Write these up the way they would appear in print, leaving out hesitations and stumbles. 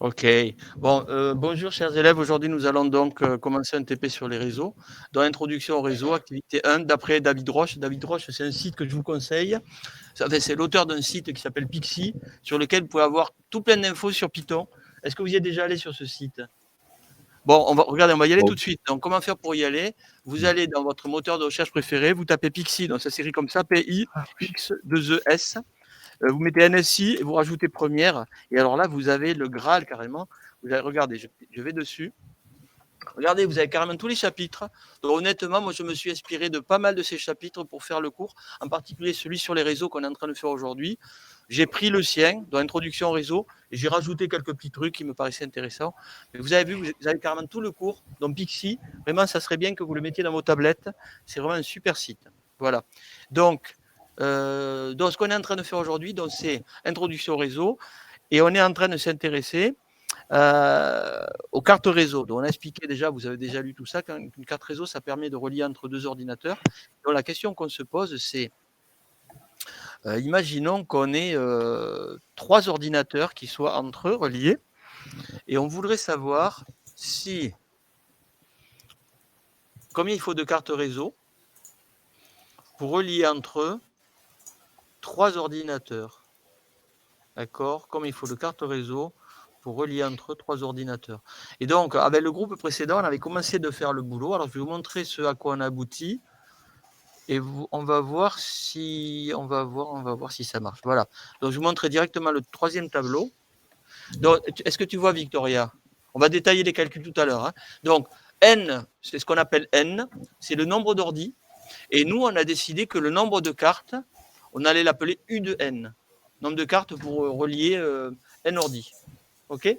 Ok. Bon, bonjour chers élèves. Aujourd'hui, nous allons donc commencer un TP sur les réseaux. Dans l'introduction au réseau, activité 1, d'après David Roche. David Roche, c'est un site que je vous conseille. Enfin, c'est l'auteur d'un site qui s'appelle Pixie, sur lequel vous pouvez avoir tout plein d'infos sur Python. Est-ce que vous y êtes déjà allé sur ce site? Bon, regardez, on va y aller tout de suite. Donc, comment faire pour y aller? Vous allez dans votre moteur de recherche préféré, vous tapez Pixie, donc ça s'écrit comme ça, P-I-X-2-E-S. Vous mettez NSI et vous rajoutez première. Et alors là, vous avez le Graal carrément. Vous allez, regardez, je vais dessus. Regardez, vous avez carrément tous les chapitres. Donc, honnêtement, moi, je me suis inspiré de pas mal de ces chapitres pour faire le cours, en particulier celui sur les réseaux qu'on est en train de faire aujourd'hui. J'ai pris le sien, dans l'introduction au réseau, et j'ai rajouté quelques petits trucs qui me paraissaient intéressants. Mais vous avez vu, vous avez carrément tout le cours. Donc, Pixie, vraiment, ça serait bien que vous le mettiez dans vos tablettes. C'est vraiment un super site. Voilà. Donc, ce qu'on est en train de faire aujourd'hui, c'est introduction au réseau, et on est en train de s'intéresser aux cartes réseau. Donc on a expliqué déjà, vous avez déjà lu tout ça, qu'une carte réseau, ça permet de relier entre deux ordinateurs. Donc la question qu'on se pose, c'est, imaginons qu'on ait 3 ordinateurs qui soient entre eux reliés, et on voudrait savoir combien il faut de cartes réseau pour relier entre eux 3 ordinateurs. D'accord? Comme il faut de cartes réseau pour relier entre eux 3 ordinateurs. Et donc, avec le groupe précédent, on avait commencé de faire le boulot. Alors, je vais vous montrer ce à quoi on aboutit. Et on va voir si ça marche. Voilà. Donc, je vous montrerai directement le 3e tableau. Donc, est-ce que tu vois, Victoria? On va détailler les calculs tout à l'heure. Hein. Donc, N, c'est ce qu'on appelle N, c'est le nombre d'ordi. Et nous, on a décidé que le nombre de cartes, on allait l'appeler U de N. Nombre de cartes pour relier N ordi. OK?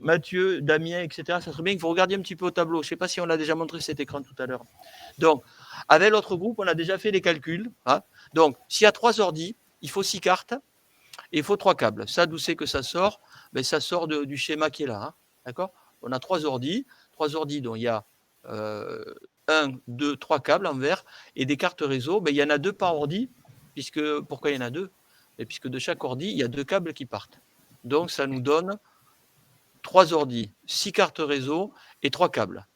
Mathieu, Damien, etc. Ça serait bien que vous regardiez un petit peu au tableau. Je ne sais pas si on a déjà montré cet écran tout à l'heure. Donc, avec l'autre groupe, on a déjà fait les calculs. Hein. Donc, s'il y a 3 ordis, il faut 6 cartes et il faut 3 câbles. Ça, d'où c'est que ça sort? Ben, ça sort du schéma qui est là. Hein. D'accord? On a 3 ordis. 3 ordis dont il y a 1, 2, 3 câbles en vert et des cartes réseau. Ben, il y en a 2 par ordi. Pourquoi il y en a 2? Et puisque de chaque ordi, il y a 2 câbles qui partent. Donc, ça nous donne 3 ordis, 6 cartes réseau et 3 câbles.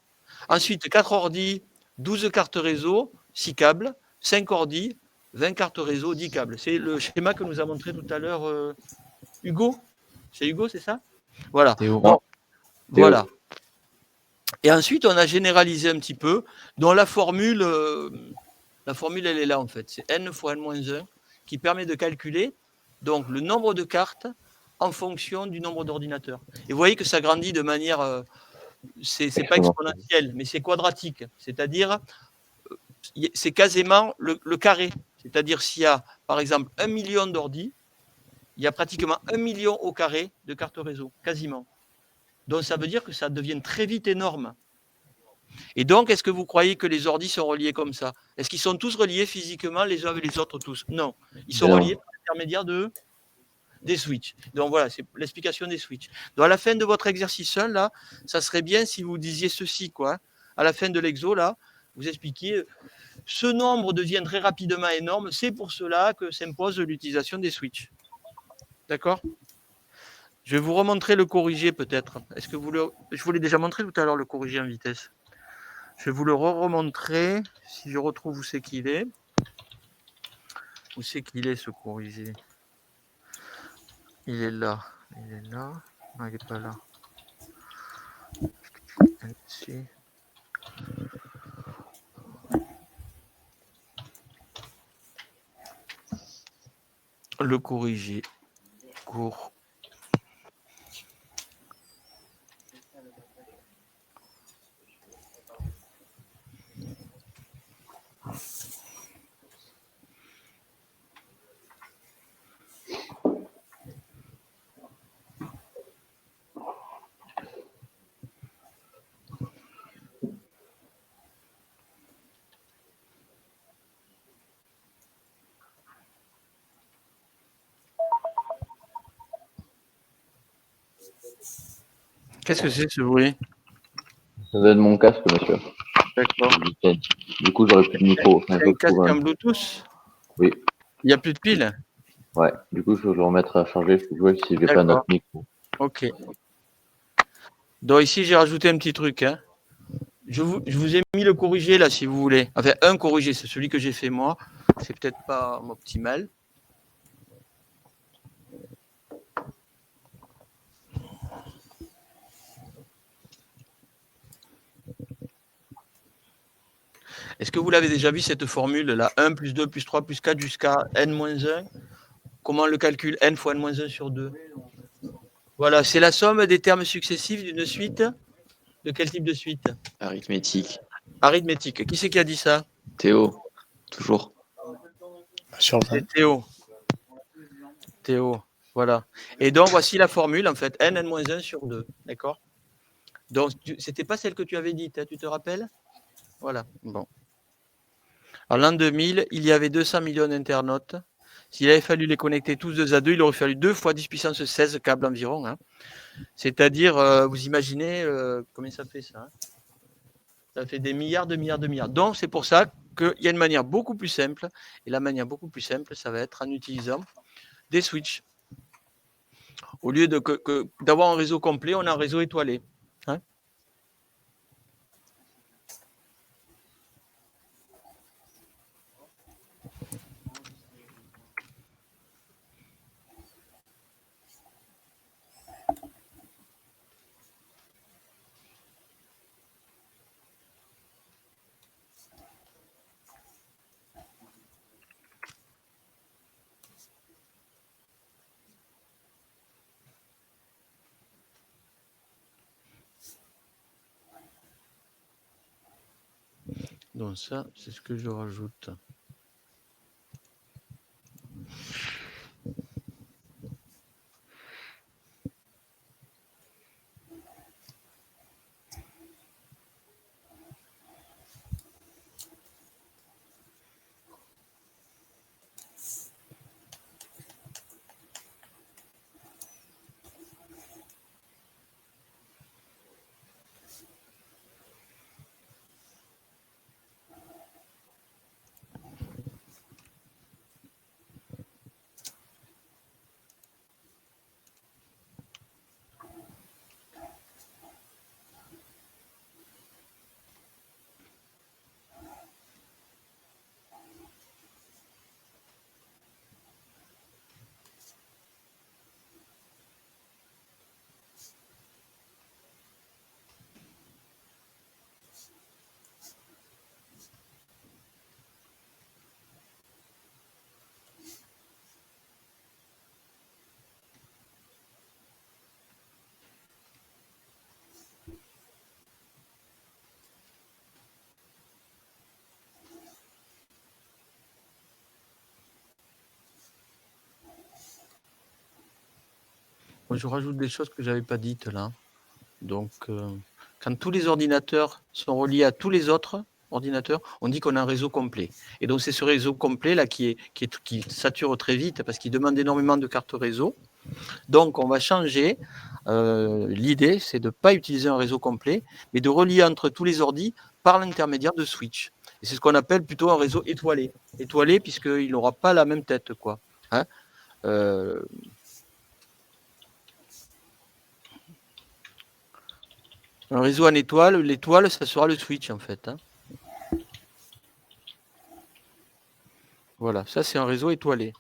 Ensuite, 4 ordis, 12 cartes réseau, 6 câbles, 5 ordis, 20 cartes réseau, 10 câbles. C'est le schéma que nous a montré tout à l'heure Hugo. C'est Hugo, c'est ça? Voilà. Donc, voilà. Et ensuite, on a généralisé un petit peu. Donc, la formule, elle est là, en fait. C'est n fois n-1 qui permet de calculer donc, le nombre de cartes en fonction du nombre d'ordinateurs. Et vous voyez que ça grandit de manière... c'est pas exponentiel, mais c'est quadratique. C'est-à-dire, c'est quasiment le carré. C'est-à-dire, s'il y a, par exemple, 1 million d'ordi, il y a pratiquement 1 million au carré de cartes réseau, quasiment. Donc, ça veut dire que ça devient très vite énorme. Et donc, est-ce que vous croyez que les ordis sont reliés comme ça? Est-ce qu'ils sont tous reliés physiquement les uns avec les autres tous? Non. Ils sont reliés par l'intermédiaire des switches. Donc voilà, c'est l'explication des switches. Donc à la fin de votre exercice 1, là, ça serait bien si vous disiez ceci, quoi. À la fin de l'exo, là, vous expliquiez ce nombre devient très rapidement énorme, c'est pour cela que s'impose l'utilisation des switches. D'accord? Je vais vous remontrer le corrigé peut-être. Est-ce que je vous l'ai déjà montré tout à l'heure, le corrigé en vitesse. Je vais vous le remontrer, si je retrouve où c'est qu'il est. Où c'est qu'il est, ce corrigé? Il est là. Il est là. Non, il n'est pas là. Ici. Le corrigé. Court. Qu'est-ce que c'est ce bruit? Ça doit être mon casque, monsieur. D'accord. Du coup, j'aurais plus de micro. C'est un casque en Bluetooth? Oui. Il n'y a plus de piles? Ouais, du coup, il faut que je le remette à charger. Il faut jouer si j'ai pas D'accord. notre micro. Ok. Donc ici, j'ai rajouté un petit truc. Hein. Je vous ai mis le corrigé là, si vous voulez. Enfin, un corrigé, c'est celui que j'ai fait moi. C'est peut-être pas optimal. Est-ce que vous l'avez déjà vu cette formule là, 1 plus 2 plus 3 plus 4 jusqu'à n-1? Comment le calcul n fois n-1 sur 2? Voilà, c'est la somme des termes successifs d'une suite. De quel type de suite? Arithmétique. Arithmétique. Qui c'est qui a dit ça? Théo, toujours. Sur 20. C'est Théo. Théo, voilà. Et donc, voici la formule, en fait, n-1 sur 2. D'accord? Donc, c'était pas celle que tu avais dite, hein, tu te rappelles? Voilà. Bon. En l'an 2000, il y avait 200 millions d'internautes. S'il avait fallu les connecter tous 2 à 2, il aurait fallu 2 fois 10 puissance 16 câbles environ. Hein. C'est-à-dire, vous imaginez combien ça fait ça? Hein, ça fait des milliards de milliards de milliards. Donc, c'est pour ça qu'il y a une manière beaucoup plus simple. Et la manière beaucoup plus simple, ça va être en utilisant des switches. Au lieu d'avoir un réseau complet, on a un réseau étoilé. Hein. Donc ça, c'est ce que je rajoute. Moi, je rajoute des choses que je n'avais pas dites là. Donc, quand tous les ordinateurs sont reliés à tous les autres ordinateurs, on dit qu'on a un réseau complet. Et donc, c'est ce réseau complet là qui sature très vite parce qu'il demande énormément de cartes réseau. Donc, on va changer. L'idée, c'est de ne pas utiliser un réseau complet, mais de relier entre tous les ordis par l'intermédiaire de switch. Et c'est ce qu'on appelle plutôt un réseau étoilé. Étoilé puisqu'il n'aura pas la même tête, quoi. Hein. Un réseau en étoile, l'étoile, ça sera le switch en fait. Hein. Voilà, ça c'est un réseau étoilé.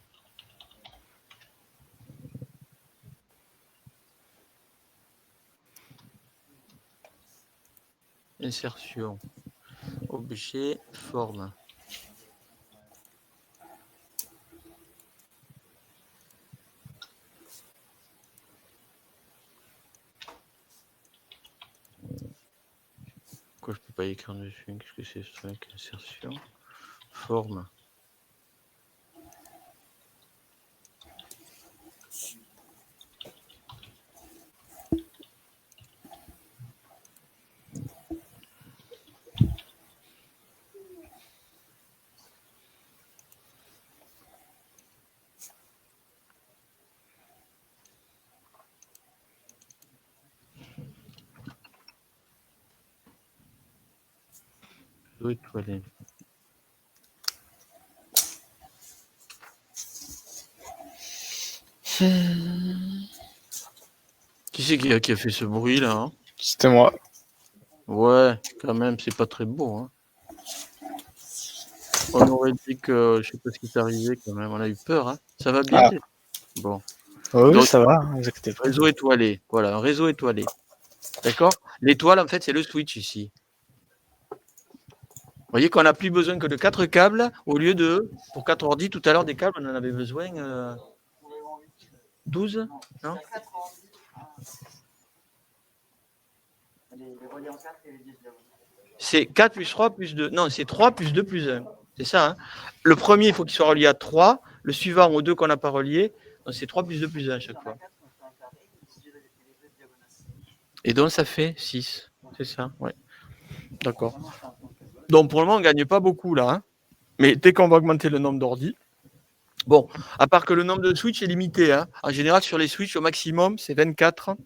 Insertion, objet, forme. Pourquoi je ne peux pas écrire dessus? Qu'est-ce que c'est ce truc? Insertion, forme. Réseau étoilé. Qui c'est qui a fait ce bruit là, hein? C'était moi. Ouais, quand même, c'est pas très beau, hein. On aurait dit que je sais pas ce qui t'est arrivé quand même, on a eu peur, hein. Ça va bien? Ah. Bon. Oui, Donc, ça va, ne vous inquiétez pas. réseau étoilé, voilà, un réseau étoilé. D'accord? L'étoile, en fait, c'est le switch ici. Vous voyez qu'on n'a plus besoin que de 4 câbles au lieu de, pour 4 ordi, tout à l'heure, des câbles, on en avait besoin 12, non? C'est 4 plus 3 plus 2. Non, c'est 3 plus 2 plus 1. C'est ça, hein? Le premier, il faut qu'il soit relié à 3. Le suivant, aux 2 qu'on n'a pas reliés. Donc, c'est 3 plus 2 plus 1 à chaque fois. Et donc, ça fait 6. C'est ça, oui. D'accord. Donc, pour le moment, on ne gagne pas beaucoup, là. Hein, mais dès qu'on va augmenter le nombre d'ordi, bon, à part que le nombre de switches est limité. Hein. En général, sur les switches, au maximum, c'est 24.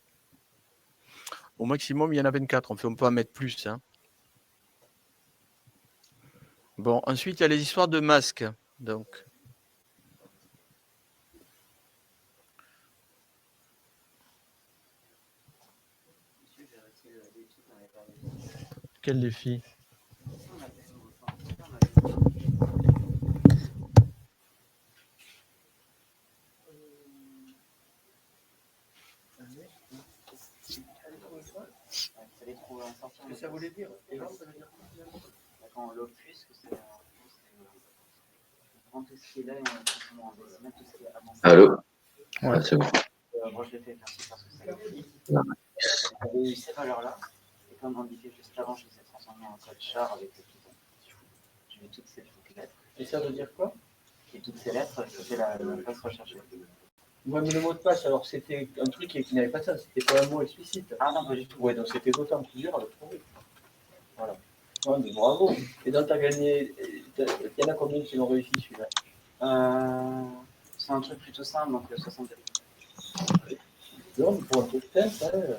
Au maximum, il y en a 24. On peut en mettre plus. Hein. Bon, ensuite, il y a les histoires de masques. Donc, quel défi? Que ça voulait dire Quand l'opus, que c'est prendre tout ce qui est là et on va mettre tout ce qui est avancé. Allô? Ouais. Ah, c'est bon. Moi, je l'ai fait merci parce que ça Non. j'avais eu ces valeurs-là. Et comme indiqué juste avant, je les ai transformées en code char avec le Python. Je mets toutes ces lettres. Et ça veut dire quoi? Et toutes ces lettres, je fais la passe recherchée. Ouais, mais le mot de passe, alors c'était un truc qui n'avait pas ça, c'était pas un mot explicite. Ah non, pas du tout. Ouais, donc c'était d'autant plus dur à le trouver. Voilà. Ouais, mais bravo. Et donc, tu as gagné. Il y en a combien qui l'ont réussi celui-là? C'est un truc plutôt simple, donc 60. Non, mais pour un truc simple,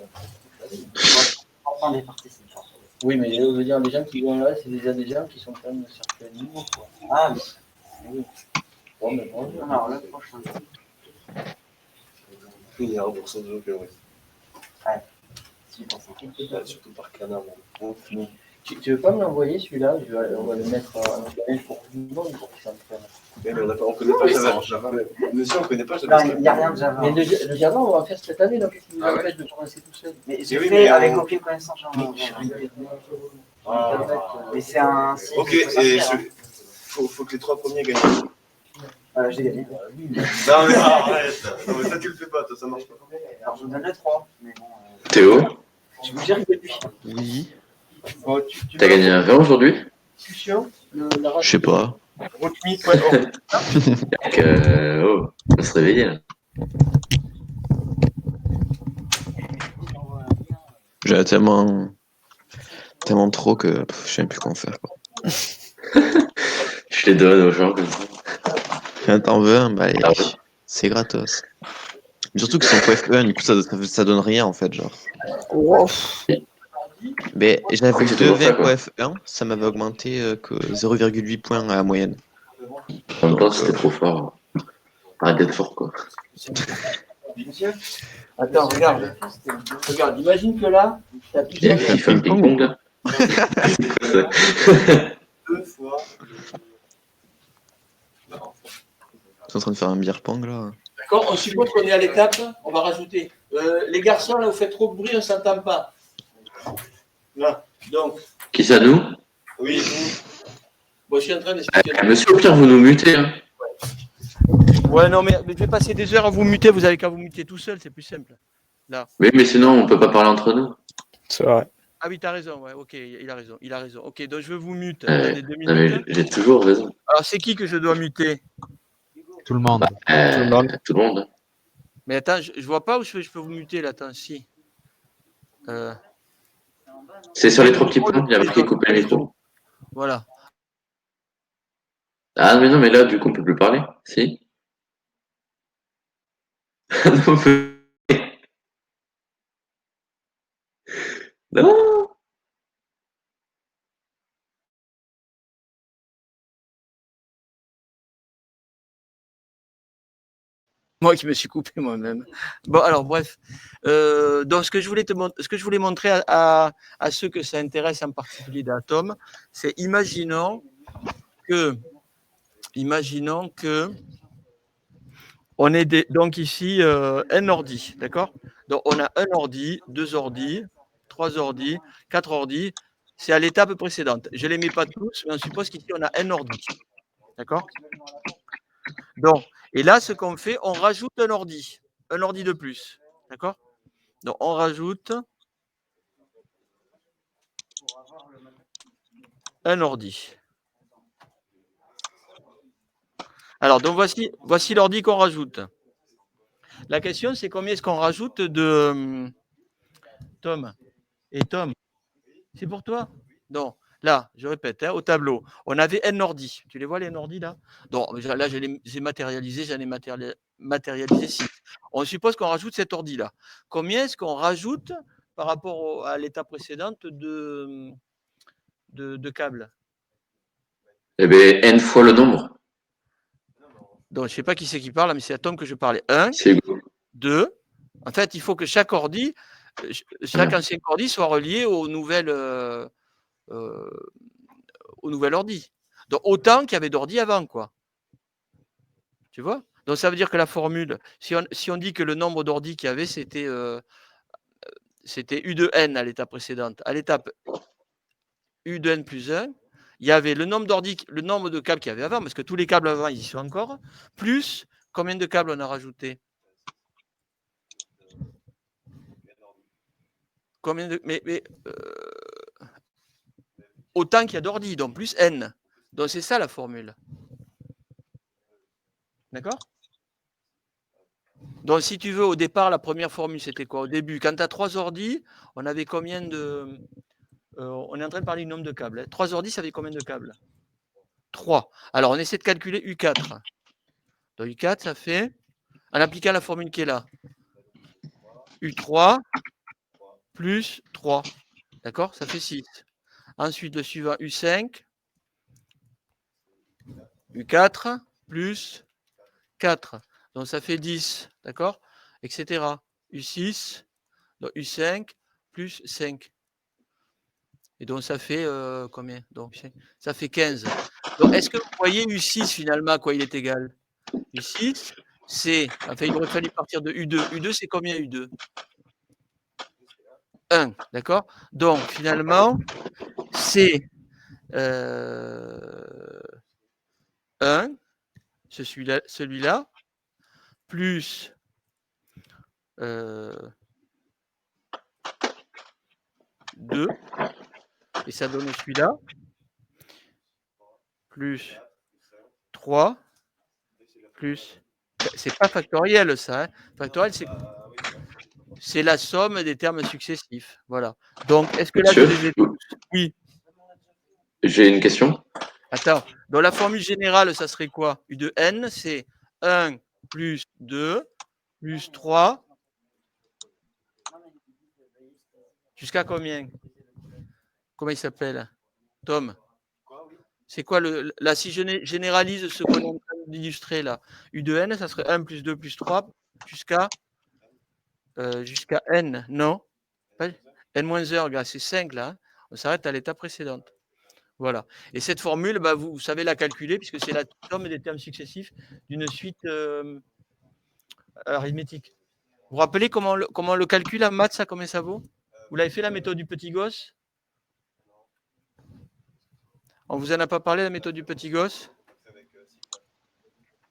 On prend des participants. oui, mais je veux dire, les gens qui vont là, c'est déjà des gens qui sont quand même à un certain niveau, quoi. Ah oui. Oui. Bon, mais bonjour. Alors, le prochain. Il y a un remboursement de jeu, oui. Surtout par canard. Tu veux pas me l'envoyer celui-là? On va le mettre en challenge pour tout le monde pour que ça me prenne. Mais on connaît pas Java. Monsieur, on connaît pas Non, Java. il n'y a rien de Java. Mais le Java, on va en faire cette année, donc qu'est-ce qui vous Ah ouais? empêche de commencer tout seul? Mais j'ai oui, fait mais avec on- aucune connaissance Java. Ah. Mais c'est un site. Ok, qu'il faut et sortir, faut que les 3 premiers gagnent. hein. J'ai gagné. Non, mais arrête. Non, mais ça, tu le fais pas, toi, ça marche pas. Alors, je vous donne les 3. Mais bon, Théo, je vous gère depuis. Oui. Bon, tu t'as gagné un verre aujourd'hui? discussion Je sais pas. Rootmeet.org. Oh, on va se réveiller là. J'ai tellement trop que je sais même plus comment faire. Quoi. Je les donne aux gens comme ça. T'en veux un, bah, Ah ouais. c'est gratos. Mais surtout que c'est en PF1, du coup ça donne rien en fait, genre. Mais j'avais Oui, c'est toujours 2,20 ça, quoi. PF1, ça m'avait augmenté que 0,8 points à la moyenne. En même temps, c'était trop fort. Arrête d'être fort, quoi. Monsieur, attends, regarde. Regarde, imagine que là, tu as Il y a plusieurs. FIFA ping-pong là. C'est quoi ça? 2 fois. T'es en train de faire un beer pong là. D'accord, on suppose qu'on est à l'étape, on va rajouter. Les garçons, là, vous faites trop de bruit, on ne s'entend pas. Là, donc, Qui ça, nous? Oui, bon, je suis en train d'expliquer. Monsieur, au pire, vous nous mutez. Hein. Ouais, non, mais je vais passer des heures à vous muter, vous avez qu'à vous muter tout seul, c'est plus simple. Oui, mais sinon, on peut pas parler entre nous. C'est vrai. Ah oui, t'as raison, ouais, ok, il a raison. Ok, donc je vous mute. Ouais. Attendez 2 Non, mais minutes. j'ai toujours raison. Alors, c'est qui que je dois muter? Tout le monde. Tout le monde. Tout le monde. Mais attends, je vois pas où je peux vous muter là, attends, si. C'est sur les 3 petits points, il y a marqué couper le micro. Voilà. Ah, mais non, mais là, du coup, on peut plus parler. Si? Non, on peut- non. Moi qui me suis coupé moi-même. Bon, alors bref. Donc, ce que je voulais montrer à ceux que ça intéresse en particulier d'atomes, c'est imaginons que on est donc ici un ordi, d'accord? Donc, on a un ordi, 2 ordis, 3 ordis, 4 ordis. C'est à l'étape précédente. Je ne les mets pas tous, mais on suppose qu'ici, on a un ordi. D'accord? Donc, et là, ce qu'on fait, on rajoute un ordi de plus. D'accord? Donc, on rajoute un ordi. Alors, donc voici l'ordi qu'on rajoute. La question, c'est combien est-ce qu'on rajoute de Tom? Et Tom, c'est pour toi? Donc, là, je répète, hein, au tableau, on avait un ordi. Tu les vois, les ordis, là? Donc, là, j'ai matérialisé, j'en ai matérialisé 6. On suppose qu'on rajoute cet ordi-là. Combien est-ce qu'on rajoute par rapport à l'étape précédente de câbles? Eh bien, n fois le nombre. Donc, je ne sais pas qui c'est qui parle, mais c'est à Tom que je parlais. 1, C'est égaux. 2. En fait, il faut que chaque ordi, chaque ancien ordi soit relié au nouvel ordi. Donc, autant qu'il y avait d'ordi avant, quoi. Tu vois? Donc, ça veut dire que la formule, si on dit que le nombre d'ordi qu'il y avait, c'était U de n à l'étape précédente. À l'étape U de n plus 1, il y avait le nombre de câbles qu'il y avait avant, parce que tous les câbles avant, ils y sont encore, plus combien de câbles on a rajouté? Combien de. Autant qu'il y a d'ordi, donc plus n. Donc c'est ça la formule. D'accord? Donc si tu veux, au départ, la première formule, c'était quoi? Au début, quand tu as 3 ordis, on avait combien de. On est en train de parler du nombre de câbles. 3 ordis, ça fait combien de câbles? 3. Alors on essaie de calculer U4. Donc U4, ça fait, en appliquant la formule qui est là, U3 plus 3. D'accord? Ça fait 6. Ensuite, le suivant, U5, U4 plus 4. Donc ça fait 10. D'accord? Etc. U6, donc U5 plus 5. Et donc ça fait combien? Donc ça fait 15. Donc est-ce que vous voyez U6 finalement à quoi il est égal? U6, c'est. Enfin, il aurait fallu partir de U2. U2, c'est combien U2? 1. D'accord? Donc finalement, c'est 1, celui-là, plus 2, et ça donne celui-là, plus 3, plus. C'est pas factoriel, ça. Hein. Factoriel, c'est la somme des termes successifs. Voilà. Donc, est-ce que là, je les ai tous? Oui. J'ai une question. Attends. Dans la formule générale, ça serait quoi? U de n, c'est 1 plus 2 plus 3. Jusqu'à combien? Comment il s'appelle? Tom? C'est quoi là, si je généralise ce qu'on est en train d'illustrer là, U de n, ça serait 1 plus 2 plus 3 jusqu'à n, non? N-1, regarde, c'est 5 là. Hein. On s'arrête à l'étape précédente. Voilà. Et cette formule, bah, vous savez la calculer puisque c'est la somme des termes successifs d'une suite arithmétique. Vous vous rappelez comment on le calcule en maths, ça, combien ça vaut? Vous l'avez fait la méthode du petit gosse? On vous en a pas parlé, la méthode du petit gosse?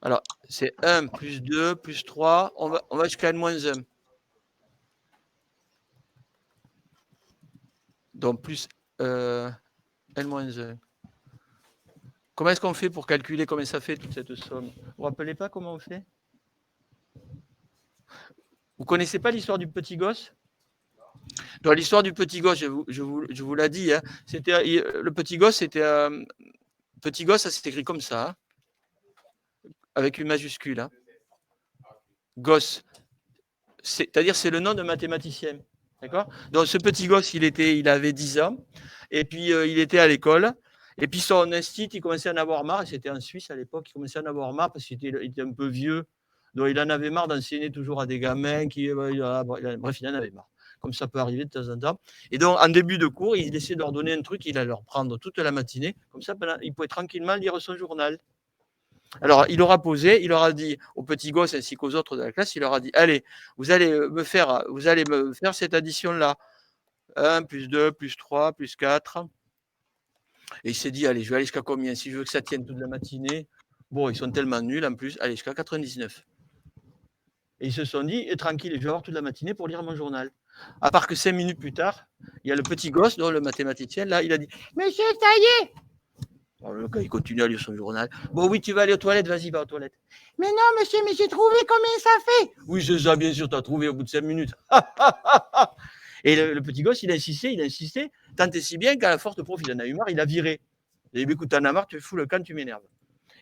Alors, c'est 1 plus 2 plus 3. On va jusqu'à n-1. Donc, plus n-1. Comment est-ce qu'on fait pour calculer combien ça fait toute cette somme? Vous ne vous rappelez pas comment on fait? Vous ne connaissez pas l'histoire du petit gosse? Dans l'histoire du petit gosse, je vous l'ai dit, hein, le petit gosse, c'était petit gosse, ça s'est écrit comme ça, hein, avec une majuscule. Hein. Gosse, c'est-à-dire c'est le nom d'un mathématicien. D'accord? Donc ce petit gosse, il avait 10 ans, et puis il était à l'école, et puis son instinct, il commençait à en avoir marre, et c'était en Suisse à l'époque, il commençait à en avoir marre parce qu'il était un peu vieux. Donc, il en avait marre d'enseigner toujours à des gamins bref, il en avait marre. Comme ça peut arriver de temps en temps. Et donc, en début de cours, il essayait de leur donner un truc, il allait leur prendre toute la matinée. Comme ça, il pouvait tranquillement lire son journal. Alors, il leur a posé, il leur a dit aux petits gosses ainsi qu'aux autres de la classe, il leur a dit, allez, vous allez me faire cette addition-là. 1 plus 2 plus 3 plus 4. Et il s'est dit, allez, je vais aller jusqu'à combien? Si je veux que ça tienne toute la matinée. Bon, ils sont tellement nuls en plus. Allez, jusqu'à 99. Et ils se sont dit, tranquille, je vais avoir toute la matinée pour lire mon journal. À part que 5 minutes plus tard, il y a le petit gosse, dont le mathématicien, là, il a dit, monsieur, ça y est. Alors, le gars, il continue à lire son journal. Bon, oui, tu vas aller aux toilettes, vas-y, va aux toilettes. Mais non, monsieur, mais j'ai trouvé combien ça fait. Oui, c'est ça, bien sûr, tu as trouvé au bout de 5 minutes. Et le petit gosse, il a insisté, tant et si bien qu'à la forte prof, il en a eu marre, il a viré. Il a dit, écoute, t'en as marre, tu fous le camp, tu m'énerves.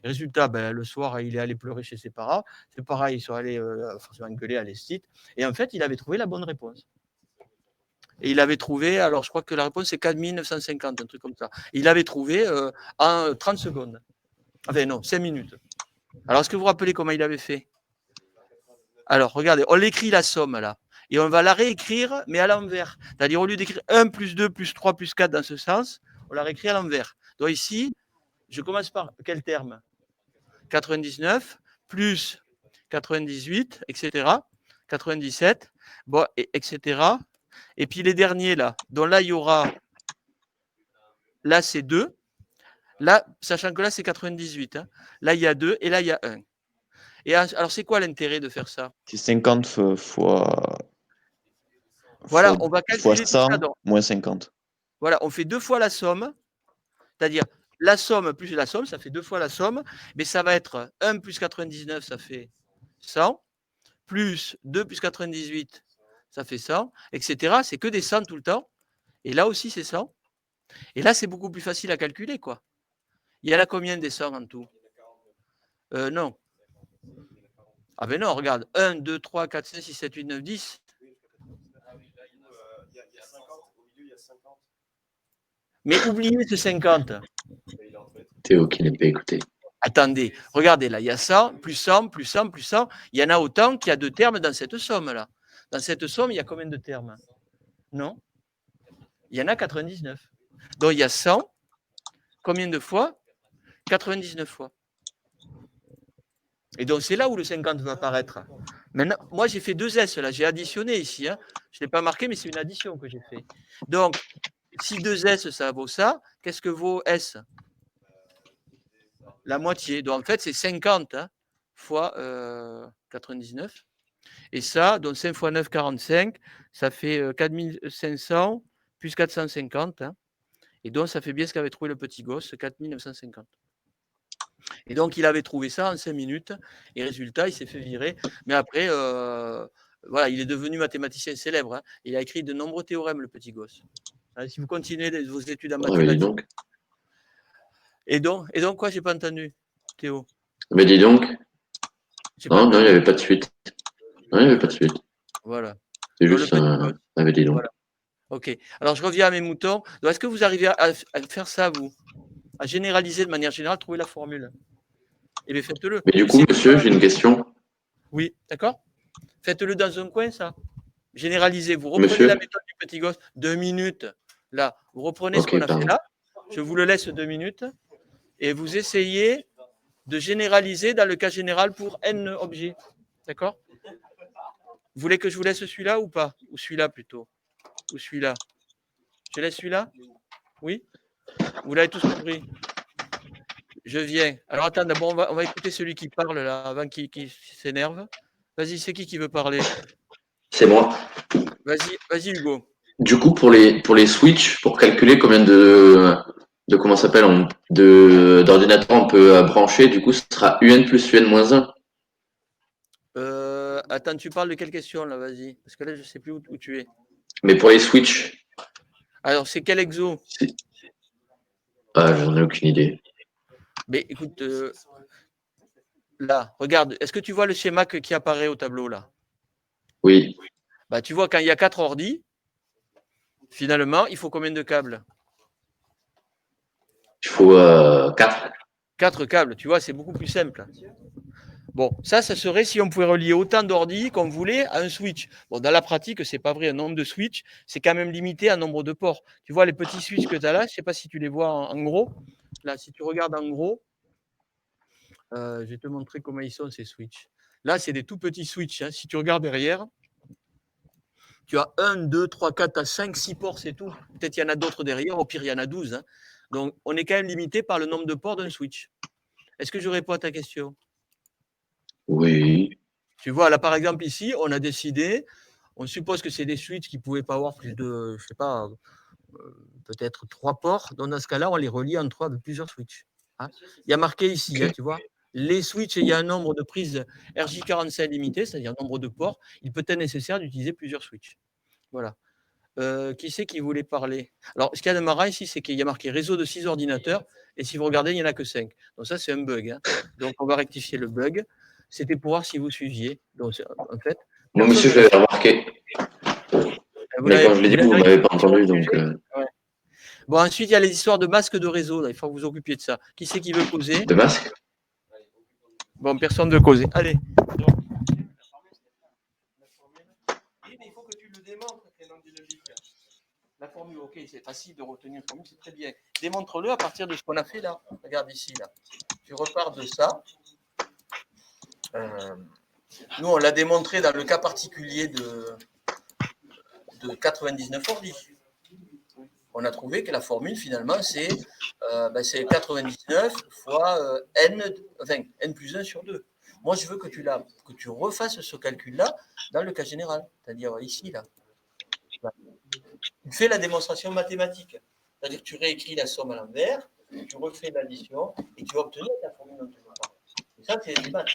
Résultat, le soir, il est allé pleurer chez ses parents. Ses parents, ils sont allés forcément engueuler à l'Estit. Et en fait, il avait trouvé la bonne réponse. Et il avait trouvé, alors je crois que la réponse c'est 4950, un truc comme ça. Il avait trouvé en 30 secondes. Enfin non, 5 minutes. Alors est-ce que vous vous rappelez comment il avait fait? Alors regardez, on l'écrit la somme là. Et on va la réécrire, mais à l'envers. C'est-à-dire au lieu d'écrire 1 plus 2 plus 3 plus 4 dans ce sens, on la réécrit à l'envers. Donc ici, je commence par quel terme? 99 plus 98, etc. 97, bon, etc. Et puis les derniers là, dont là il y aura, là c'est 2, là, sachant que là c'est 98, hein. Là il y a 2 et là il y a 1. Et alors c'est quoi l'intérêt de faire ça? C'est 50 fois. Voilà, fois, on va fois calculer tout 100 ça. Donc, moins 50. voilà, on fait 2 fois la somme, c'est-à-dire la somme plus la somme, ça fait 2 fois la somme, mais ça va être 1 plus 99, ça fait 100, plus 2 plus 98, ça fait 100, etc. C'est que des 100 tout le temps. Et là aussi, c'est 100. Et là, c'est beaucoup plus facile à calculer, quoi. Il y en a combien des 100 en tout? Non. Ah ben non, regarde. 1, 2, 3, 4, 5, 6, 7, 8, 9, 10. Il y a 50, au milieu, il y a 50. Mais oubliez ce 50. Théo qui n'a pas écouté. Attendez, regardez là, il y a 100, plus 100, plus 100, plus 100. Il y en a autant qu'il y a de termes dans cette somme-là. Dans cette somme, il y a combien de termes? Non? Il y en a 99. Donc il y a 100. Combien de fois? 99 fois. Et donc c'est là où le 50 va apparaître. Maintenant, moi j'ai fait 2 S là, j'ai additionné ici. Hein. Je ne l'ai pas marqué, mais c'est une addition que j'ai fait. Donc, si 2 S ça vaut ça, qu'est-ce que vaut S? La moitié. Donc en fait, c'est 50 hein, fois 99. Et ça, donc 5 fois 9, 45, ça fait 4500 plus 450. Hein. Et donc, ça fait bien ce qu'avait trouvé le petit gosse, 4950. Et donc, il avait trouvé ça en 5 minutes. Et résultat, il s'est fait virer. Mais après, voilà, il est devenu mathématicien célèbre. Hein. Il a écrit de nombreux théorèmes, le petit gosse. Alors, si vous continuez vos études en Ah, mais dis mathématiques. donc. Et donc quoi, j'ai pas entendu, Théo? Mais dis donc. Pas Non, il n'y entendu. avait pas de suite. Non, il n'y avait pas de suite. Voilà. C'est Donc, juste le petit un. gosse. Ah, mais dis donc. Voilà. Ok. Alors, je reviens à mes moutons. Donc, est-ce que vous arrivez à faire ça, vous? À généraliser de manière générale, trouver la formule? Eh bien, faites-le. Mais du coup, monsieur, j'ai une question. Oui, d'accord. Faites-le dans un coin, ça. Généralisez. Vous reprenez Monsieur la méthode du petit gosse. 2 minutes. Là, vous reprenez ce Ok, qu'on a fait pardon. là. Je vous le laisse 2 minutes. Et vous essayez de généraliser dans le cas général pour N objets. D'accord? Vous voulez que je vous laisse celui-là ou pas? Ou celui-là plutôt? Ou celui-là? Je laisse celui-là? Oui? Vous l'avez tous compris? Je viens. Alors attends, d'abord on va écouter celui qui parle là avant qu'il s'énerve. Vas-y, c'est qui veut parler? C'est moi. Vas-y Hugo. Du coup, pour les switches, pour calculer combien de comment ça s'appelle, d'ordinateurs on peut brancher, du coup, ce sera UN plus UN moins 1. Attends, tu parles de quelle question là? Vas-y. Parce que là, je ne sais plus où tu es. Mais pour les switches, Alors, c'est quel exo? j'en ai aucune idée. Mais écoute, là, regarde. Est-ce que tu vois le schéma qui apparaît au tableau là? Oui. Bah, tu vois, quand il y a 4 ordis, finalement, il faut combien de câbles? Il faut 4. 4 câbles, tu vois, c'est beaucoup plus simple. Bon, ça serait si on pouvait relier autant d'ordi qu'on voulait à un switch. Bon, dans la pratique, c'est pas vrai. Un nombre de switch, c'est quand même limité à nombre de ports. Tu vois, les petits switches que tu as là, je sais pas si tu les vois en gros. Là, si tu regardes en gros, je vais te montrer comment ils sont, ces switches. Là, c'est des tout petits switches. Hein. Si tu regardes derrière, tu as 1, 2, 3, 4, 5, 6 ports, c'est tout. Peut-être il y en a d'autres derrière, au pire, il y en a 12. Hein. Donc, on est quand même limité par le nombre de ports d'un switch. Est-ce que je réponds à ta question? Oui. Tu vois, là, par exemple, ici, on a décidé, on suppose que c'est des switches qui ne pouvaient pas avoir plus de, je sais pas, peut-être 3 ports. Donc, dans ce cas-là, on les relie entre avec plusieurs switches. Hein. Il y a marqué ici, hein, tu vois, les switches, il y a un nombre de prises RJ45 limité, c'est-à-dire un nombre de ports. Il peut être nécessaire d'utiliser plusieurs switches. Voilà. Qui c'est qui voulait parler? Alors, ce qu'il y a de marrant ici, c'est qu'il y a marqué réseau de 6 ordinateurs, et si vous regardez, il n'y en a que 5. Donc ça, c'est un bug. Hein. Donc, on va rectifier le bug. C'était pour voir si vous suiviez. Donc, en fait, Moi, monsieur, je l'avais remarqué. Mais quand je l'ai dit, vous ne m'avez pas entendu. Donc, ouais. Bon, ensuite, il y a les histoires de masques de réseau. Là. Il faut que vous vous occupiez de ça. Qui c'est qui veut causer? de masque. Bon, personne ne veut causer. Allez. Donc, oui, mais il faut que tu le démontres, Clément Biologique. La formule, ok, c'est facile de retenir une formule, c'est très bien. Démontre-le à partir de ce qu'on a fait là. Regarde ici, là. Tu repars de ça. Nous, on l'a démontré dans le cas particulier de 99 ordi. On a trouvé que la formule, finalement, c'est 99 fois n plus 1 sur 2. Moi, je veux que tu refasses ce calcul-là dans le cas général, c'est-à-dire ici, là. Tu fais la démonstration mathématique. C'est-à-dire que tu réécris la somme à l'envers, tu refais l'addition et tu vas obtenir ta formule dont tu veux pas. Et ça, c'est des maths.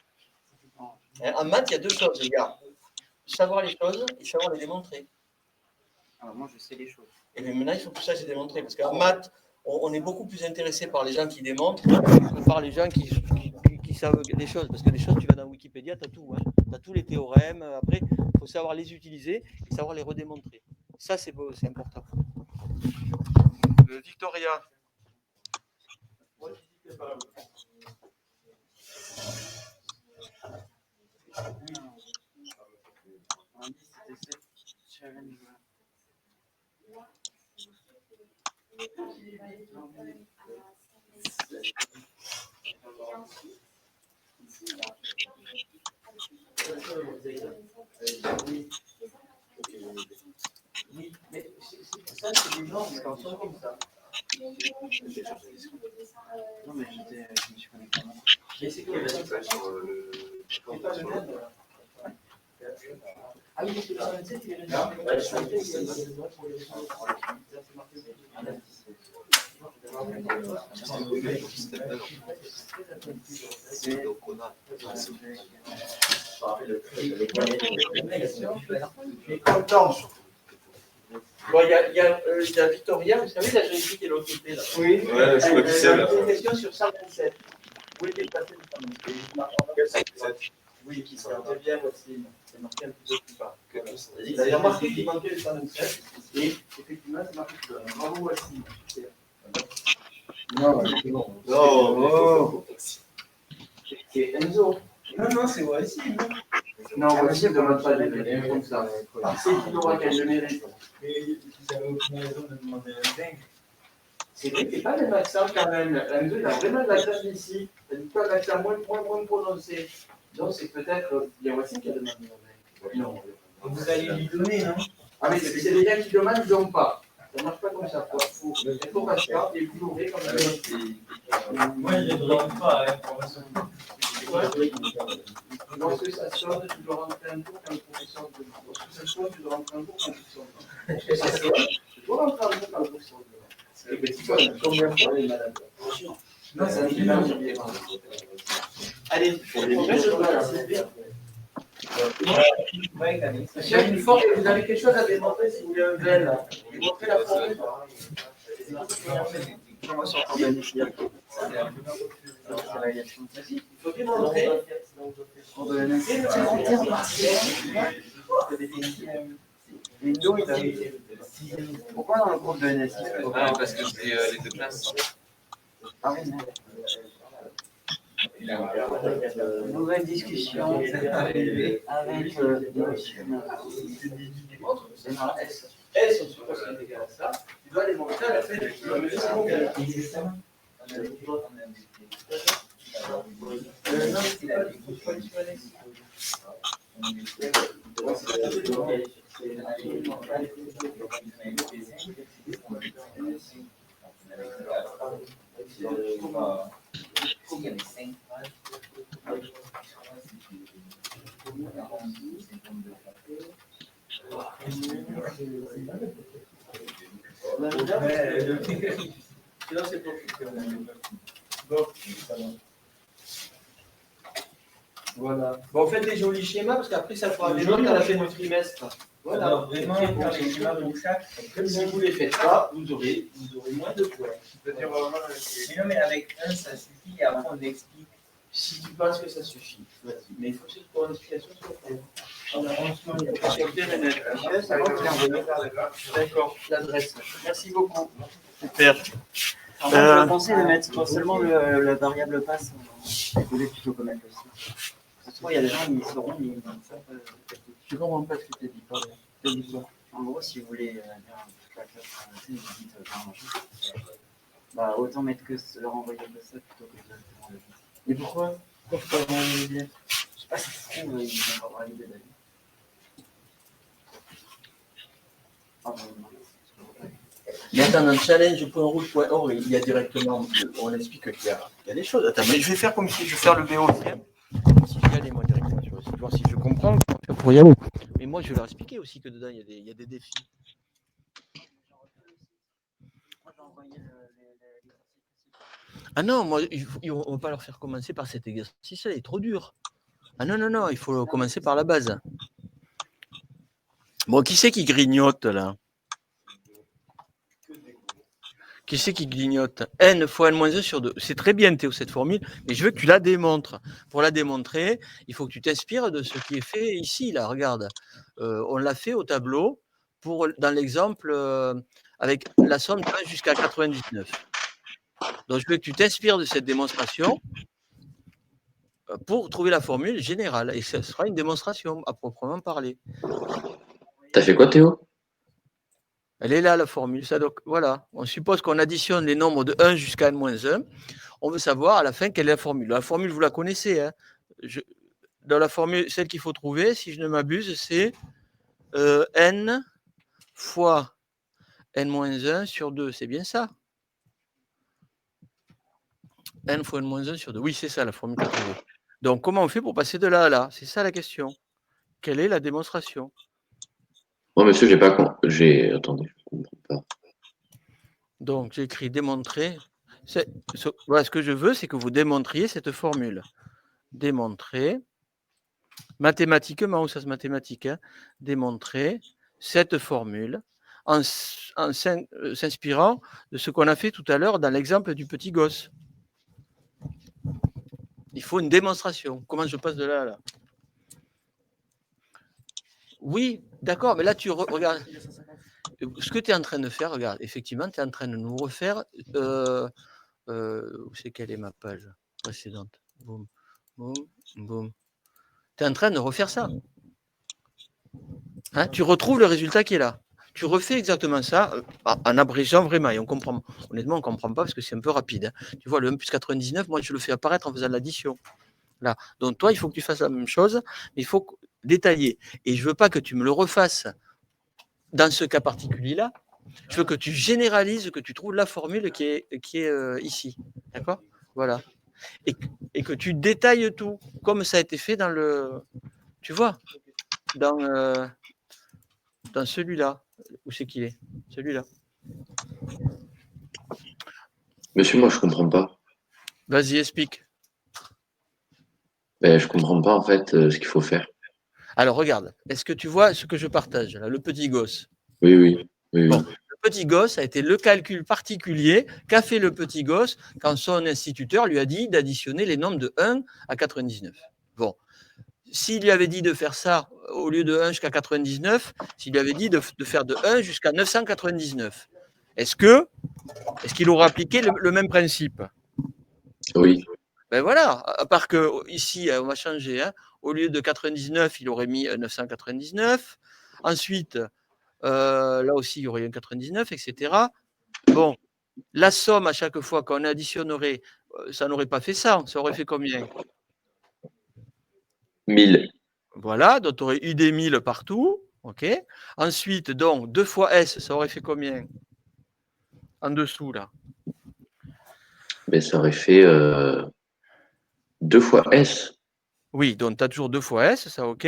En maths, il y a deux choses, les gars. Savoir les choses et savoir les démontrer. Alors moi, je sais les choses. Et bien maintenant, il faut que ça, c'est démontré. Parce qu'en maths, on est beaucoup plus intéressé par les gens qui démontrent que par les gens qui savent des choses. Parce que les choses, tu vas dans Wikipédia, tu as tout. Hein. Tu as tous les théorèmes. Après, il faut savoir les utiliser et savoir les redémontrer. Ça, c'est important. Victoria. Oui, mais ça, c'est des normes qui sont comme ça. Non, mais je me suis connecté. Mais c'est comme ça. C'est pas le même. Ah oui, parce que le 127, il est Bon, il y a Victoria, vous savez, la jeune fille qui est de l'autre côté, là. Oui, Ouais, je crois que c'est là. une question sur 127. Où était passé le 127? Oui, qui serait bien aussi. C'est marqué un petit peu plus bas. Vous avez remarqué qu'il manquait le 127 et effectivement, c'est marqué plus bas. Bravo, Wassim. Non, c'est bon. Non, C'est Enzo. Non, c'est Wassim. Non, Wassim ne demande pas de comme ça. C'est qui aura qu'elle le mérite. Mais vous n'avez aucune raison de demander un dingue. C'est vrai qu'il n'y a pas le même accent quand même. Enzo, il a vraiment de l'accent ici. Il n'a pas l'accent moins prononcé. Donc, c'est peut-être bien Wassim qui a demandé un dingue. Non. Vous allez lui donner, non? Ah, mais c'est les gens qui demandent, ils n'ont pas. Ça ne marche pas comme ça. Il faut patienter et vous l'aurez comme ça. Moi, je ne demande pas l'information. Lorsque ça sonne, tu dois rentrer un tour quand le professeur te demande. Lorsque ça sonne, tu dois rentrer un tour quand le professeur te demande. Lorsque ça sonne, tu dois rentrer un tour quand le professeur te demande. Et petit peu, combien de fois les malades? Non, c'est un dimanche. Allez, Chef, une fois que vous avez quelque chose à démontrer, si vous voulez un vel, là, démontrez la formule. Il faut démontrer. Pourquoi dans le groupe de NSI? Parce que c'est les deux classes. Ah oui, Nouvelle discussion avec S, on ne sait pas ce qui est égal à ça. Tu dois les montrer à la fin du Voilà. Bon, faites des jolis schémas parce qu'après ça fera des notes à la fin du trimestre. Voilà. Alors, vraiment, faire les schémas pour chaque. Si vous les faites pas, vous aurez moins de points. Non, mais avec un, ça suffit et après on explique. Si tu penses que ça suffit, vas-y. Mais il faut que ce soit une explication sur le D'accord, l'adresse. Merci beaucoup. Super. Je pensais de mettre seulement la variable passe. Je voulais plutôt commettre aussi. Parce que il y a des gens qui sauront, mais ils ne savent pas. Je comprends pas ce que tu as dit. T'as dit quoi? En gros, si vous voulez dire toute la classe, vous dites bah, autant mettre que leur envoyer que ça plutôt que directement le jeu. Et pourquoi? Pourquoi je peux pas le dire? Je sais pas si ça se trouve, ils vont pas valider d'ailleurs. Ah, non. Mais attends, dans challenge.rouge.org, il y a directement, on explique qu'il y a des choses. Attends, mais je vais faire comme si je vais faire le BO5. Si j'y allais moi directement sur le site, voir si je comprends pour y aller. Mais moi, je vais leur expliquer aussi que dedans, il y a des défis. Ah non, moi, on ne va pas leur faire commencer par cet exercice, il est trop dur. Ah non, il faut commencer par la base. Bon, qui c'est qui grignote là? Qui c'est qui grignote? N fois N-1 sur 2. C'est très bien, Théo, cette formule, mais je veux que tu la démontres. Pour la démontrer, il faut que tu t'inspires de ce qui est fait ici, là, regarde. On l'a fait au tableau, dans l'exemple, avec la somme de 1 jusqu'à 99. Donc, je veux que tu t'inspires de cette démonstration pour trouver la formule générale. Et ce sera une démonstration à proprement parler. T'as fait quoi, Théo? Elle est là, la formule. Ça, donc, voilà. On suppose qu'on additionne les nombres de 1 jusqu'à n-1. On veut savoir à la fin quelle est la formule. La formule, vous la connaissez. Hein. Dans la formule, celle qu'il faut trouver, si je ne m'abuse, c'est n fois n-1 sur 2. C'est bien ça? N fois n-1 sur 2. Oui, c'est ça la formule qu'on trouve. Donc, comment on fait pour passer de là à là? C'est ça la question. Quelle est la démonstration? Oh, monsieur, j'ai pas con. Attendez, je comprends pas. Donc, j'ai écrit démontrer. Voilà, ce que je veux, c'est que vous démontriez cette formule. Démontrer, mathématiquement, ou ça se mathématique, hein, démontrer cette formule en s'inspirant de ce qu'on a fait tout à l'heure dans l'exemple du petit gosse. Il faut une démonstration. Comment je passe de là à là? Oui, d'accord, mais là, tu regardes. Ce que tu es en train de faire, regarde, effectivement, tu es en train de nous refaire. Où c'est quelle est ma page précédente? Boum, boum, boum. Tu es en train de refaire ça. Hein, tu retrouves le résultat qui est là. Tu refais exactement ça en abrégeant vraiment. Et on comprend. Honnêtement, on ne comprend pas parce que c'est un peu rapide. Hein. Tu vois, le 1 plus 99, moi, je le fais apparaître en faisant l'addition. Là. Donc, toi, il faut que tu fasses la même chose, mais il faut détailler. Et je ne veux pas que tu me le refasses dans ce cas particulier-là. Je veux que tu généralises, que tu trouves la formule qui est ici. D'accord? Voilà. Et que tu détailles tout, comme ça a été fait dans le. Tu vois? Dans celui-là. Où c'est qu'il est? Celui-là. Monsieur, moi, je comprends pas. Vas-y, explique. Ben, je comprends pas, en fait, ce qu'il faut faire. Alors, regarde. Est-ce que tu vois ce que je partage, là, le petit gosse? Oui. Bon, le petit gosse a été le calcul particulier qu'a fait le petit gosse quand son instituteur lui a dit d'additionner les nombres de 1 à 99. Bon. S'il lui avait dit de faire ça au lieu de 1 jusqu'à 99, s'il lui avait dit de faire de 1 jusqu'à 999, est-ce qu'il aura appliqué le même principe? Oui. Ben voilà, à part que ici, on va changer. Hein. Au lieu de 99, il aurait mis 999. Ensuite, là aussi, il y aurait un 99, etc. Bon, la somme, à chaque fois qu'on additionnerait, ça n'aurait pas fait ça. Ça aurait fait combien? 1000. Voilà, donc tu aurais eu des 1000 partout. OK. Ensuite, donc, 2 fois S, ça aurait fait combien? En dessous, là. Ben, ça aurait fait 2 fois S. Oui, donc tu as toujours 2 fois S, ça, OK.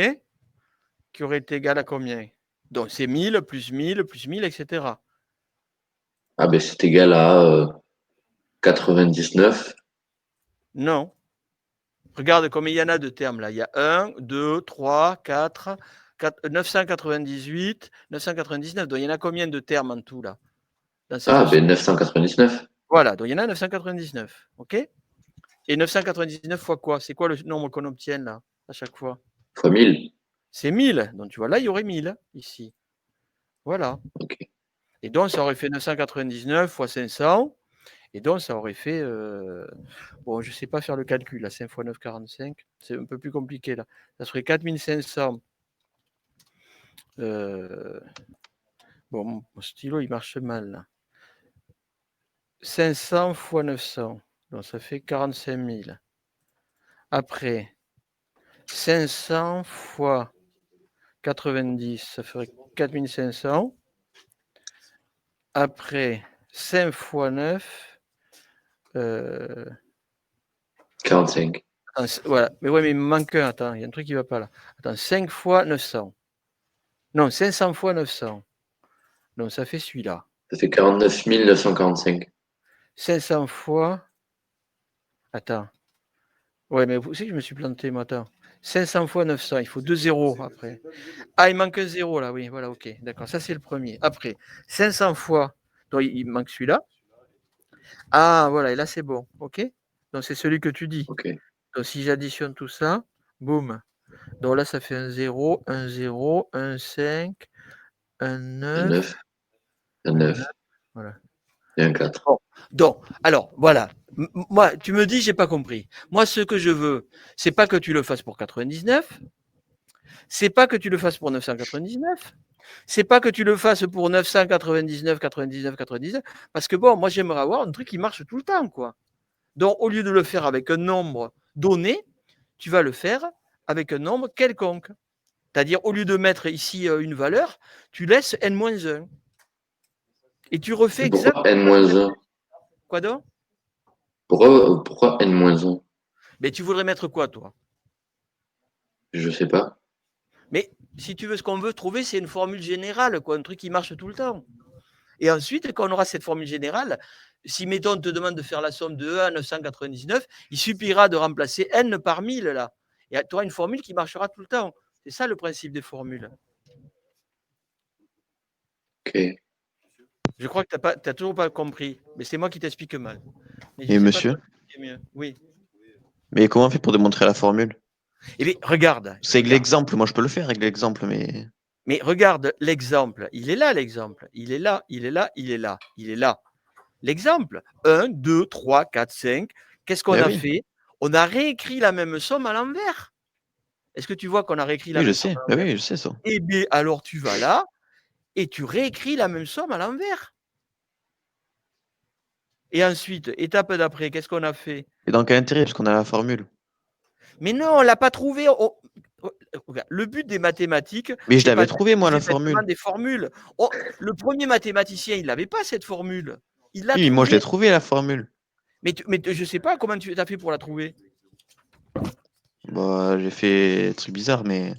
Qui aurait été égal à combien? Donc, c'est 1000 plus 1000 plus 1000, etc. Ah ben c'est égal à 99. Non. Regarde combien il y en a de termes là. Il y a 1, 2, 3, 4, 998, 999. Donc il y en a combien de termes en tout là dans cette Ah somme? ben 999. Voilà, donc il y en a 999. OK? Et 999 fois quoi? C'est quoi le nombre qu'on obtient là à chaque fois? Fois 1000. C'est 1000. Donc tu vois là, il y aurait 1000 ici. Voilà. Ok. Et donc ça aurait fait 999 fois 500. Et donc, ça aurait fait. Bon, je ne sais pas faire le calcul, là, 5 fois 9, 45. C'est un peu plus compliqué, là. Ça serait 4500. Bon, mon stylo, il marche mal, là. 500 fois 900. Donc, ça fait 45 000. Après, 500 fois 90, ça ferait 4500. Après, 5 fois 9. 45. Voilà. Mais ouais, mais il me manque un. Attends, il y a un truc qui ne va pas là. Attends, 5 fois 900. Non, 500 fois 900. Donc, ça fait celui-là. Ça fait 49 945. 500 fois. Attends. Ouais, mais vous savez que je me suis planté, moi. Attends. 500 fois 900. Il faut 2 zéros après. Ah, il manque un zéro là. Oui, voilà, ok. D'accord. Ça, c'est le premier. Après, 500 fois. Donc, il manque celui-là. Ah, voilà. Et là, c'est bon. Ok. Donc, c'est celui que tu dis. Ok. Donc, si j'additionne tout ça, boum. Donc là, ça fait un 0, un 0, un 5, un 9. 9. Un 9. Voilà. Et un 4. Bon. Donc, alors, voilà. Moi, tu me dis, j'ai pas compris. Moi, ce que je veux, c'est pas que tu le fasses pour 99. C'est pas que tu le fasses pour 999. C'est pas que tu le fasses pour 999, 99, 99. Parce que bon, moi, j'aimerais avoir un truc qui marche tout le temps, quoi. Donc, au lieu de le faire avec un nombre donné, tu vas le faire avec un nombre quelconque. C'est-à-dire, au lieu de mettre ici une valeur, tu laisses n-1. Et tu refais exactement. Pourquoi N-1? Quoi donc? Pourquoi N-1? Mais tu voudrais mettre quoi, toi? Je sais pas. Mais si tu veux, ce qu'on veut trouver, c'est une formule générale, quoi, un truc qui marche tout le temps. Et ensuite, quand on aura cette formule générale, si, mettons, on te demande de faire la somme de 1 à 999, il suffira de remplacer n par 1000, là. Et tu auras une formule qui marchera tout le temps. C'est ça le principe des formules. Ok. Je crois que tu n'as toujours pas compris, mais c'est moi qui t'explique mal. Mais je Et sais pas monsieur? toi qui est mieux. Oui. Mais comment on fait pour démontrer la formule? Eh bien, regarde. C'est avec l'exemple, moi je peux le faire avec l'exemple, mais. Mais regarde l'exemple. Il est là, l'exemple. Il est là, il est là, il est là, il est là. L'exemple. 1, 2, 3, 4, 5. Qu'est-ce qu'on a fait? On a réécrit la même somme à l'envers. Est-ce que tu vois qu'on a réécrit la Oui, je même somme sais. à Bah l'envers? oui, je sais ça. Eh bien, alors tu vas là et tu réécris la même somme à l'envers. Et ensuite, étape d'après, qu'est-ce qu'on a fait? Et dans quel intérêt? Parce qu'on a la formule. Mais non, on ne l'a pas trouvé. Regarde, le but des mathématiques, Mais je c'est pas l'avais trouvé, moi, la d'utiliser bêtement formule. des formules. Le premier mathématicien, il n'avait pas cette formule. Il l'a Oui, mais moi je trouvée. l'ai trouvé, la formule. Mais je ne sais pas comment tu as fait pour la trouver. Bah, j'ai fait des trucs bizarres, mais.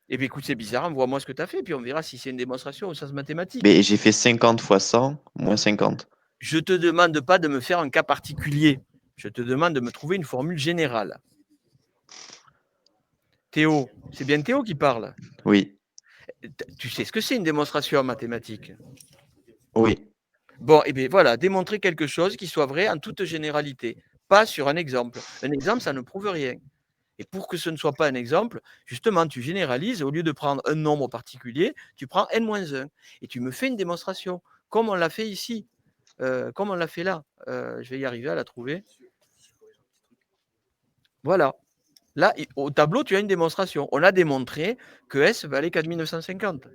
Eh bien, écoute, c'est bizarre. Envoie-moi ce que tu as fait, puis on verra si c'est une démonstration au sens mathématique. Mais j'ai fait 50 fois 100, moins 50. Je ne te demande pas de me faire un cas particulier. Je te demande de me trouver une formule générale. Théo, c'est bien Théo qui parle. Oui. Tu sais ce que c'est une démonstration en mathématiques? Oui. Bon, et bien voilà, démontrer quelque chose qui soit vrai en toute généralité, pas sur un exemple. Un exemple, ça ne prouve rien. Et pour que ce ne soit pas un exemple, justement, tu généralises, au lieu de prendre un nombre particulier, tu prends n-1 et tu me fais une démonstration, comme on l'a fait ici, comme on l'a fait là. Je vais y arriver à la trouver. Voilà. Là, au tableau, tu as une démonstration. On a démontré que S valait 4950.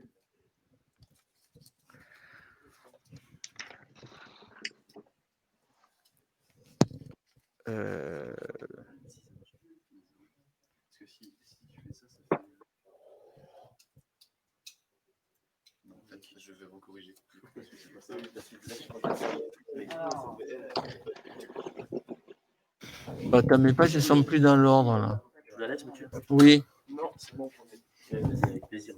Je vais recorriger. Attends, mes pages ne sont plus dans l'ordre là. Je la laisse, monsieur? Oui. Non, c'est bon. Avec plaisir.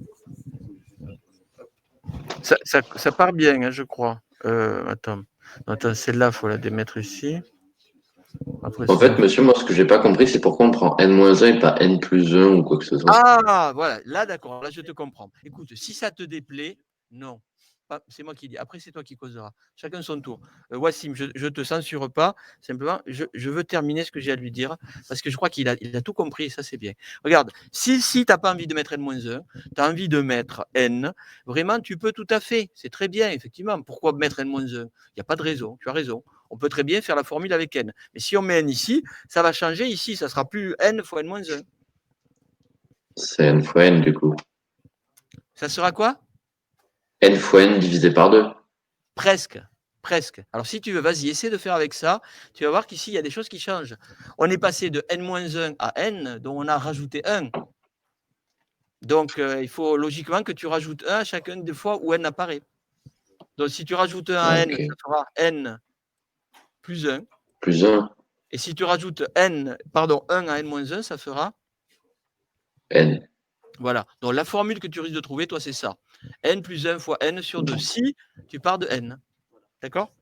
Ça part bien, hein, je crois. Attends, celle-là, il faut la démettre ici. Après, En fait, monsieur, moi, ce que j'ai pas compris, c'est pourquoi on prend N-1 et pas N plus 1 ou quoi que ce soit. Ah, voilà, là, d'accord, là, je te comprends. Écoute, si ça te déplaît, non. C'est moi qui dis. Après, c'est toi qui causeras. Chacun son tour. Wassim, je ne te censure pas. Simplement, je veux terminer ce que j'ai à lui dire parce que je crois qu'il a tout compris et ça, c'est bien. Regarde, si tu n'as pas envie de mettre N-1, tu as envie de mettre N, vraiment, tu peux tout à fait. C'est très bien, effectivement. Pourquoi mettre N-1? Il n'y a pas de raison. Tu as raison. On peut très bien faire la formule avec N. Mais si on met N ici, ça va changer ici. Ça sera plus N fois N-1. C'est N fois N, du coup. Ça sera quoi? N fois N divisé par 2. Presque. Alors, si tu veux, vas-y, essaie de faire avec ça. Tu vas voir qu'ici, il y a des choses qui changent. On est passé de N-1 à N, dont on a rajouté 1. Donc, il faut logiquement que tu rajoutes 1 à chacune des fois où N apparaît. Donc, si tu rajoutes 1 à N, ça fera N plus 1. Plus 1. Et si tu rajoutes 1 à N-1, ça fera N. Voilà. Donc, la formule que tu risques de trouver, toi, c'est ça. N plus 1 fois N sur 2. Si tu pars de N. D'accord?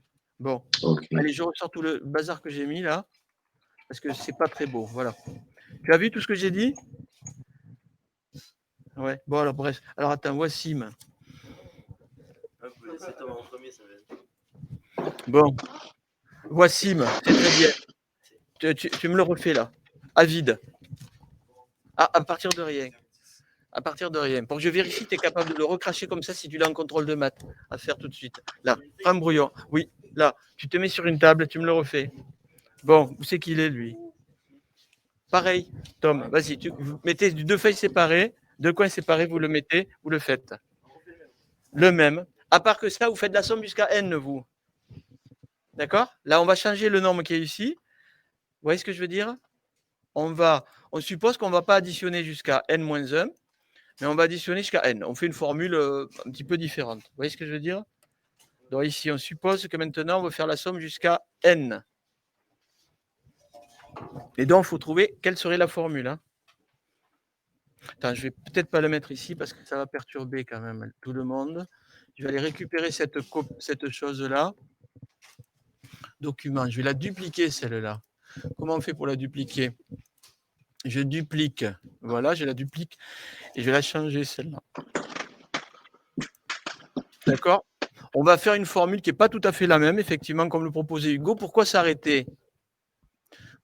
Bon. Okay. Allez, je ressors tout le bazar que j'ai mis là. Parce que c'est pas très beau. Voilà. Tu as vu tout ce que j'ai dit? Ouais. Bon, alors, bref. Alors, attends, Wassim. Bon. Wassim, c'est très bien. Tu me le refais là. À vide. Ah, à partir de rien. À partir de rien. Pour que je vérifie que tu es capable de le recracher comme ça si tu l'as en contrôle de maths. À faire tout de suite. Là, prends un brouillon. Oui, là. Tu te mets sur une table, tu me le refais. Bon, où c'est qu'il est, lui? Pareil, Tom, vas-y, vous mettez deux feuilles séparées, deux coins séparés, vous le mettez, vous le faites. Le même. À part que ça, vous faites la somme jusqu'à N, vous. D'accord? Là, on va changer le nombre qui est ici. Vous voyez ce que je veux dire? On suppose qu'on ne va pas additionner jusqu'à N-1, mais on va additionner jusqu'à N. On fait une formule un petit peu différente. Vous voyez ce que je veux dire? Donc ici, on suppose que maintenant, on va faire la somme jusqu'à N. Et donc, il faut trouver quelle serait la formule. Hein. Attends, je ne vais peut-être pas le mettre ici parce que ça va perturber quand même tout le monde. Je vais aller récupérer cette chose-là. Document, je vais la dupliquer celle-là. Comment on fait pour la dupliquer? Je duplique. Voilà, je la duplique et je vais la changer celle-là. D'accord? On va faire une formule qui n'est pas tout à fait la même, effectivement, comme le proposait Hugo. Pourquoi s'arrêter?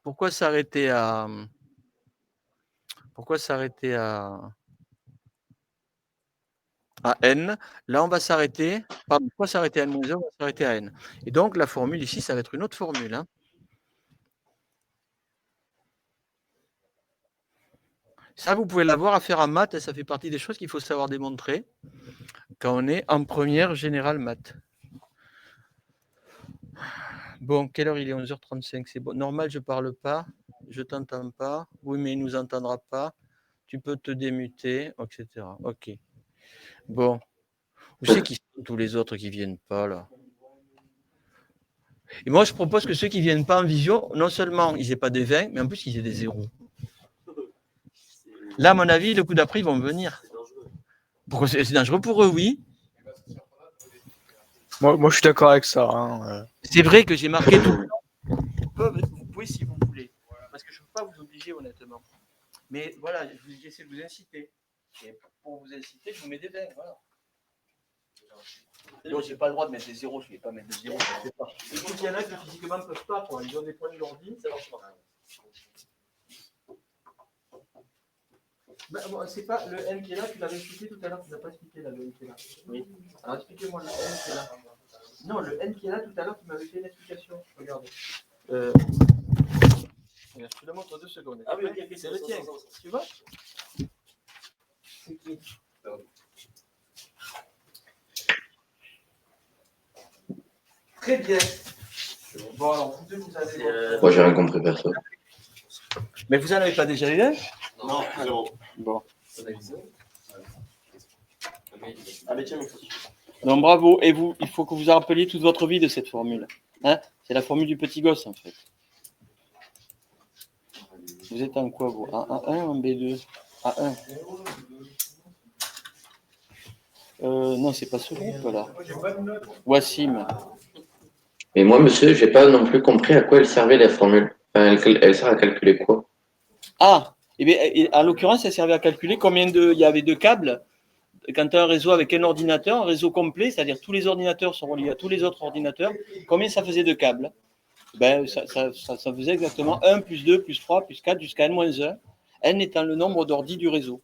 Pourquoi s'arrêter à N? Là, on va s'arrêter. Pardon, pourquoi s'arrêter à N-1? On va s'arrêter à N. Et donc, la formule ici, ça va être une autre formule. Hein. Ça, vous pouvez l'avoir à faire en maths. Ça fait partie des choses qu'il faut savoir démontrer quand on est en première générale maths. Bon, quelle heure il est? 11h35. C'est bon. Normal, je ne parle pas. Je ne t'entends pas. Oui, mais il ne nous entendra pas. Tu peux te démuter, etc. OK. Bon. Où c'est qui sont tous les autres qui ne viennent pas, là? Et moi, je propose que ceux qui ne viennent pas en visio, non seulement ils n'aient pas des 20, mais en plus, ils aient des 0. Là, à mon avis, le coup d'après, ils vont venir. Pourquoi c'est dangereux pour eux, oui. Moi, je suis d'accord avec ça. Hein. C'est vrai que j'ai marqué tout le temps. Vous pouvez si vous voulez. Parce que je ne peux pas vous obliger, honnêtement. Mais voilà, j'essaie de vous inciter. Et pour vous inciter, je vous mets des 20. Voilà. Donc, je n'ai pas le droit de mettre des 0. Je ne vais pas mettre des 0. Je ne sais pas. Il y en a qui physiquement ne peuvent pas. Ils ont des points d'ordi, ça ne marche pas. Ben, bon, c'est pas le N qui est là, tu l'avais expliqué tout à l'heure, tu ne l'as pas expliqué là, le N qui est là. Oui. Alors expliquez-moi le N qui est là. Non, le N qui est là tout à l'heure, tu m'avais fait une explication. Regardez. Je te le montre 2 secondes. Ah oui, ok, c'est le tien. Tu vois? C'est qui? Très bien. Bon, alors, vous deux, vous avez. Moi, j'ai rien compris, perso. Mais vous en avez pas déjà eu un? Non, Zéro. Bon. Allez, tiens, Non, bravo. Et vous, il faut que vous en rappeliez toute votre vie de cette formule. Hein? C'est la formule du petit gosse, en fait. Vous êtes en quoi, vous? En A1 ou en B2? A1. Non, c'est pas ce groupe-là. Wassim. Mais moi, monsieur, j'ai pas non plus compris à quoi elle servait la formule. Enfin, elle sert à calculer quoi? Ah, eh bien, en l'occurrence, elle servait à calculer combien il y avait de câbles. Quand tu as un réseau avec un ordinateur, un réseau complet, c'est-à-dire tous les ordinateurs sont reliés à tous les autres ordinateurs, combien ça faisait de câbles? Ben, ça faisait exactement 1, plus 2, plus 3, plus 4, jusqu'à n-1. N étant le nombre d'ordis du réseau.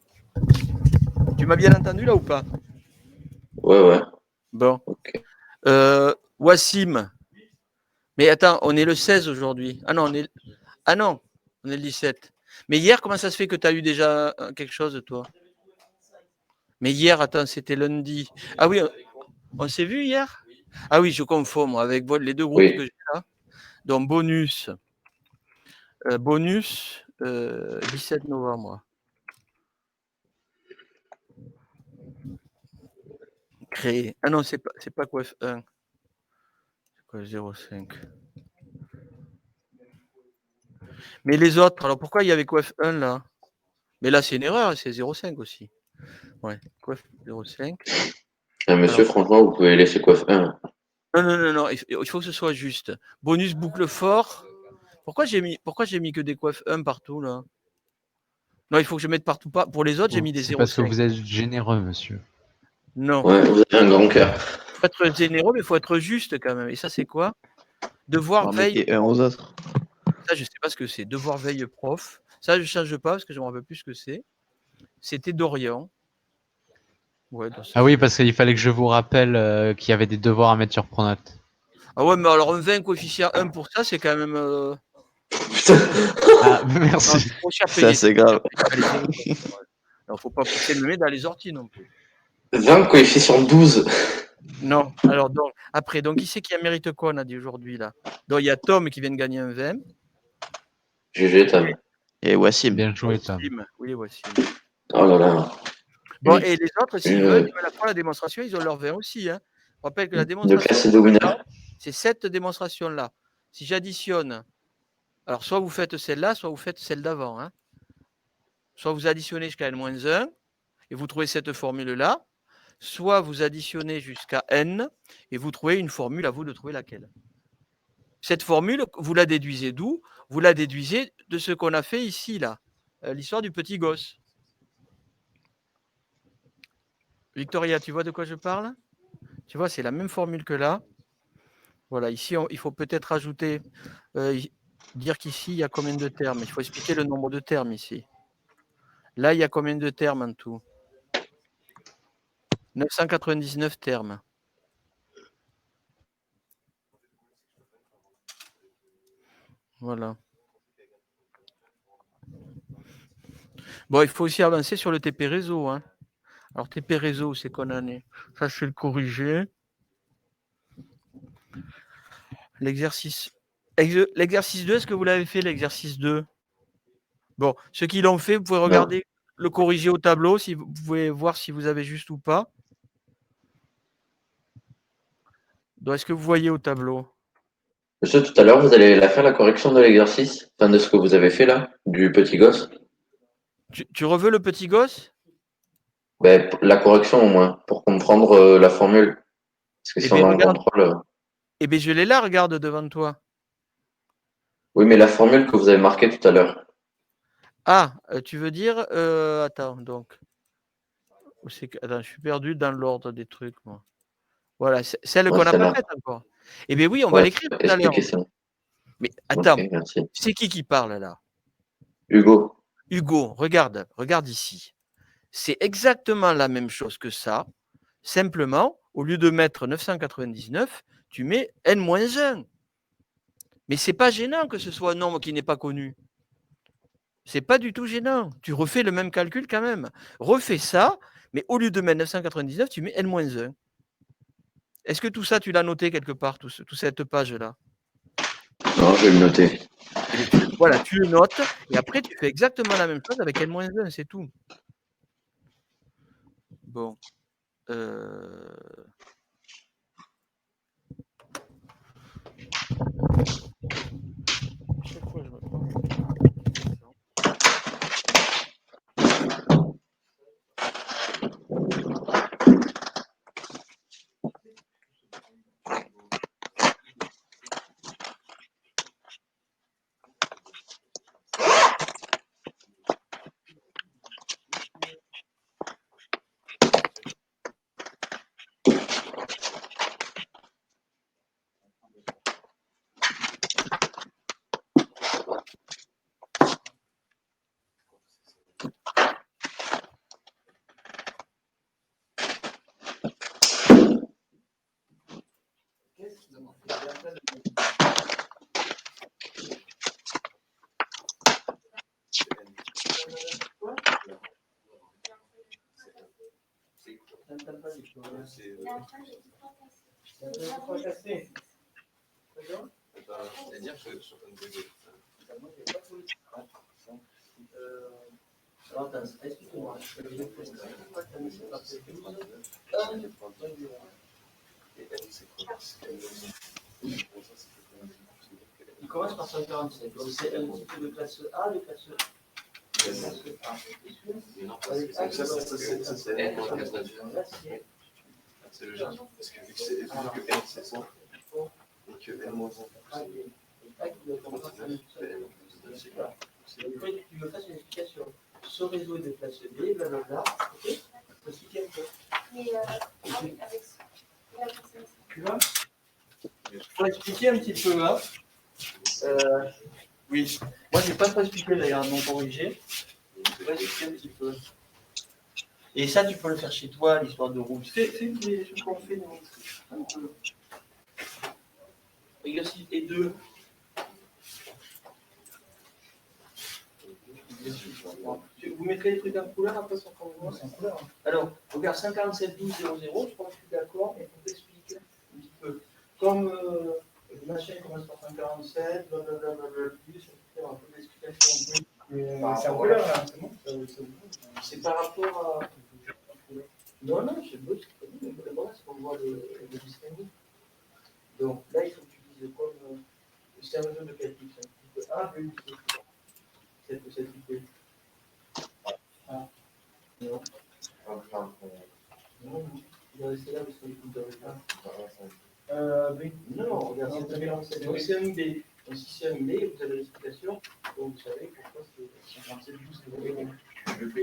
Tu m'as bien entendu là ou pas? Ouais. Bon. Ok. Wassim. Mais attends, on est le 16 aujourd'hui. Ah non, on est le 17. Mais hier, comment ça se fait que tu as eu déjà quelque chose, toi? Mais hier, attends, c'était lundi. Ah oui, on s'est vu hier? Ah oui, je confonds, moi, avec les deux groupes que j'ai là. Donc, bonus. 17 novembre. Créé. Ah non, c'est pas Coef 1. C'est quoi 05? Mais les autres, alors pourquoi il y avait Coef 1 là? Mais là, c'est une erreur, c'est 05 aussi. Ouais, Coef 05. Monsieur, alors, franchement, vous pouvez laisser Coef 1. Non, il faut que ce soit juste. Bonus boucle fort. Pourquoi j'ai mis que des Coef 1 partout là? Non, il faut que je mette partout pas. Pour les autres, j'ai mis des 0,5. Parce que vous êtes généreux, monsieur. Non. Ouais, vous avez un grand cœur. Il faut être généreux, mais il faut être juste quand même. Et ça, c'est quoi? Devoir veille. Un aux autres. Ça, je ne sais pas ce que c'est. Devoir veille prof. Ça, je ne change pas parce que je ne me rappelle plus ce que c'est. C'était Dorian. Ouais, ah oui, parce qu'il fallait que je vous rappelle qu'il y avait des devoirs à mettre sur Pronote. Ah ouais, mais alors un 20 coefficient 1 pour ça, c'est quand même. Ah, merci. Non, ça, c'est grave. Il ne faut pas pousser le nez dans les orties non plus. 20 coefficient 12. Non, alors donc, après, donc qui c'est qui mérite quoi, on a dit aujourd'hui là? Donc il y a Tom qui vient de gagner un 20. GG, Tom. Et Wassim. Bien joué, Tom. Oui, Wassim. Oh là là. Bon, et les autres, s'ils veulent, ils veulent faire la démonstration, ils ont leur 20 aussi. Hein. Je rappelle que la démonstration, c'est cette démonstration-là. Si j'additionne, alors soit vous faites celle-là, soit vous faites celle d'avant. Hein. Soit vous additionnez jusqu'à n-1 et vous trouvez cette formule-là, soit vous additionnez jusqu'à n et vous trouvez une formule, à vous de trouver laquelle. Cette formule, vous la déduisez d'où? Vous la déduisez de ce qu'on a fait ici, là, l'histoire du petit gosse. Victoria, tu vois de quoi je parle? Tu vois, c'est la même formule que là. Voilà, ici, il faut peut-être rajouter, dire qu'ici, il y a combien de termes? Il faut expliquer le nombre de termes ici. Là, il y a combien de termes en tout? 999 termes. Voilà. Bon, il faut aussi avancer sur le TP réseau. Hein. Alors, TP réseau, c'est qu'on en est. Ça, je vais le corriger. L'exercice 2, est-ce que vous l'avez fait, l'exercice 2? Bon, ceux qui l'ont fait, vous pouvez regarder, le corriger au tableau, si vous pouvez voir si vous avez juste ou pas. Donc, est-ce que vous voyez au tableau? Monsieur, tout à l'heure, vous allez la faire la correction de l'exercice, enfin de ce que vous avez fait là, du petit gosse. Tu reveux le petit gosse? Ben, la correction au moins, pour comprendre la formule. Parce que si on en contrôle. Eh bien, je l'ai là, regarde devant toi. Oui, mais la formule que vous avez marquée tout à l'heure. Ah, tu veux dire. Attends, donc. Attends, je suis perdu dans l'ordre des trucs, moi. Voilà, celle qu'on n'a pas faite encore. Eh bien, oui, on va l'écrire tout à l'heure. Mais attends, c'est qui parle là? Hugo. Hugo, regarde ici. C'est exactement la même chose que ça. Simplement, au lieu de mettre 999, tu mets n-1. Mais c'est pas gênant que ce soit un nombre qui n'est pas connu. C'est pas du tout gênant. Tu refais le même calcul quand même. Refais ça, mais au lieu de mettre 999, tu mets N-1. Est-ce que tout ça, tu l'as noté quelque part, toute cette page-là? Non, je vais le noter. Voilà, tu le notes, et après, tu fais exactement la même chose avec N-1, c'est tout. Bon. Chaque fois, je me prends. C'est-à-dire que sur un bébé. Excuse-moi, il commence par 147, donc c'est un petit peu de classe A, de classe A. Non, parce que ça, c'est N-1. C'est logique. Parce que vu que N, c'est 100, et que N-1, Il faut que tu me fasses une explication. Ce réseau est de classe B, blablabla. Ok. Faut expliquer un peu. Mais avec la personne. Tu vois? Il faut expliquer un petit peu, hein. Oui. Moi, je n'ai pas trop expliqué d'ailleurs, mon corrigé. Il faut expliquer un petit peu. Et ça, tu peux le faire chez toi, l'histoire de roue. C'est ce qu'on fait, nous. Un peu. Exercice et 2. Vous mettrez les trucs en couleur après sans qu'on voit. C'est en couleur. Alors, regarde, 5471200, je crois que je suis d'accord, mais on peut expliquer un petit peu. Comme le machin commence par 147, blablabla, c'est un peu d'explication. C'est en couleur, là, c'est bon. C'est par rapport à. Non, non, c'est beau, c'est pas dit, mais voilà, c'est pour voir le distinguer. Donc là, il faut que tu dises comme. C'est un jeu de quel type? C'est un type A, B ou C? Cette idée. Ah. Non. Non, il va rester là parce qu'il faut B. Non, regarde, c'est un B. Donc si c'est un B, vous avez l'explication, donc vous savez pourquoi c'est 57 12 le B,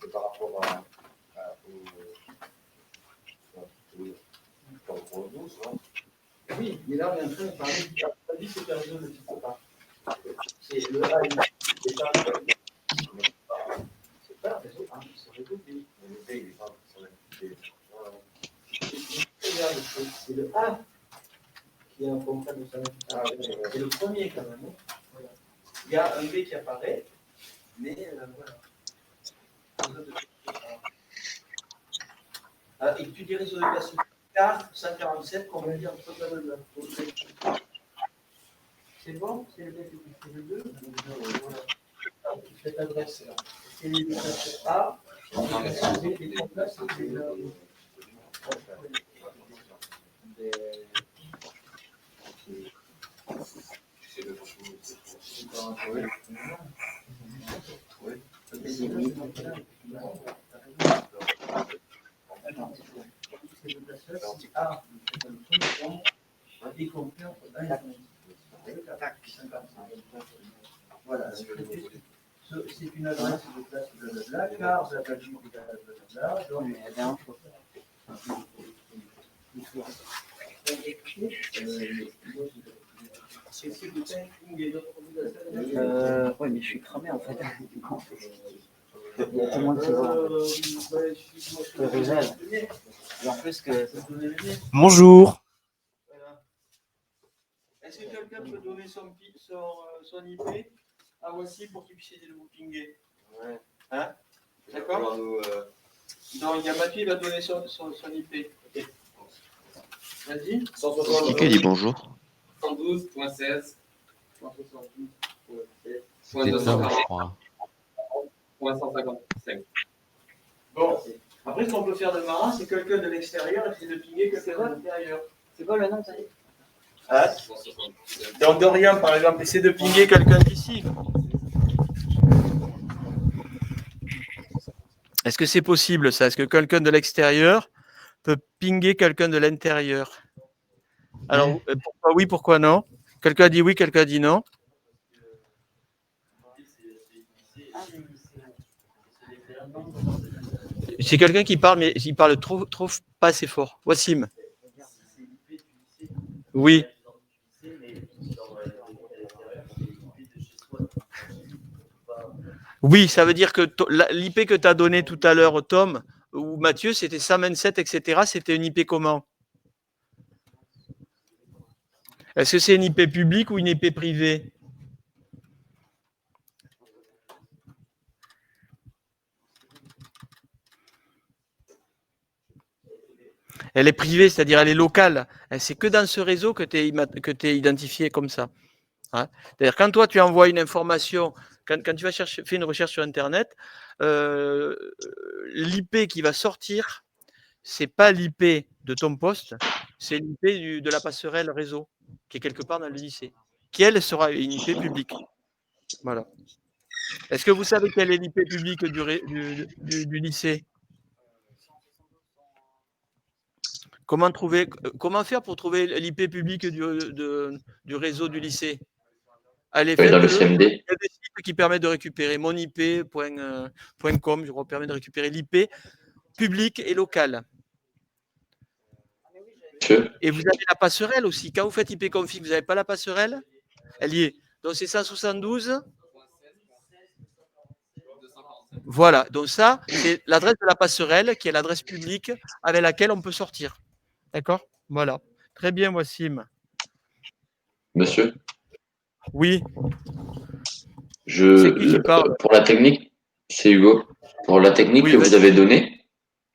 c'est par rapport au 12, non? Oui, mais là on est en train de parler du dit c'est un réseau de type A. C'est le A, c'est pas un réseau A, c'est un réseau B. Le B, il est pas sur la B. Regarde, c'est le A qui est un contrat de sa c'est le premier quand même. Voilà. Il y a un B qui apparaît, mais voilà. Et tu dis réseau de classe 4, 147, qu'on va dire entre blablabla. C'est bon? C'est le 2? Voilà. Cette adresse là. C'est les classes A, les trois classes, c'est voilà, c'est une adresse de classe blablabla, car blablabla, donc Oui, mais je suis cramé en fait. Il y a tellement de choses. Le réseau. Et en plus que. Bonjour. Est-ce que quelqu'un peut donner son IP à Voici pour qu'il puisse aider de vous pinguer. Ouais. Hein? D'accord. D'accord. Donc, il y a Mathieu, il va donner son IP. Ok. Vas-y. C'est qui a dit bonjour? 112.16. C'était Tom, je crois. 155. Bon. Après, ce qu'on peut faire de marrant, c'est quelqu'un de l'extérieur essayer de pinguer quelqu'un de l'intérieur. C'est quoi le nom, ça y est? Hein? Donc, Dorian, par exemple, essaie de pinguer quelqu'un d'ici. Est-ce que c'est possible, ça? Est-ce que quelqu'un de l'extérieur peut pinguer quelqu'un de l'intérieur? Alors, pourquoi oui, pourquoi non? Quelqu'un a dit oui, quelqu'un a dit non. C'est quelqu'un qui parle, mais il parle trop pas assez fort. Wassim. Oui. Oui, ça veut dire que l'IP que tu as donné tout à l'heure, Tom, ou Mathieu, c'était 127, etc. C'était une IP comment? Est-ce que c'est une IP publique ou une IP privée? Elle est privée, c'est-à-dire elle est locale. C'est que dans ce réseau que tu es identifié comme ça. Hein? C'est-à-dire quand toi tu envoies une information, quand tu vas faire une recherche sur Internet, l'IP qui va sortir, c'est pas l'IP de ton poste, c'est l'IP de la passerelle réseau qui est quelque part dans le lycée, qui elle sera une IP publique. Voilà. Est-ce que vous savez quelle est l'IP publique du lycée? Comment faire pour trouver l'IP publique du réseau du lycée? Allez, Oui, dans le faites-le. CMD. Il y a des sites qui permettent de récupérer monip.com, je crois, permet de récupérer l'IP public et local. Monsieur. Et vous avez la passerelle aussi. Quand vous faites ipconfig, vous n'avez pas la passerelle? Elle y est. Donc c'est 172. Voilà. Donc ça, c'est l'adresse de la passerelle qui est l'adresse publique avec laquelle on peut sortir. D'accord? Voilà. Très bien, Wassim. Monsieur. Oui. Je, C'est qui parle? pour la technique, c'est Hugo. Pour la technique Oui, que vous vas-y. avez donnée,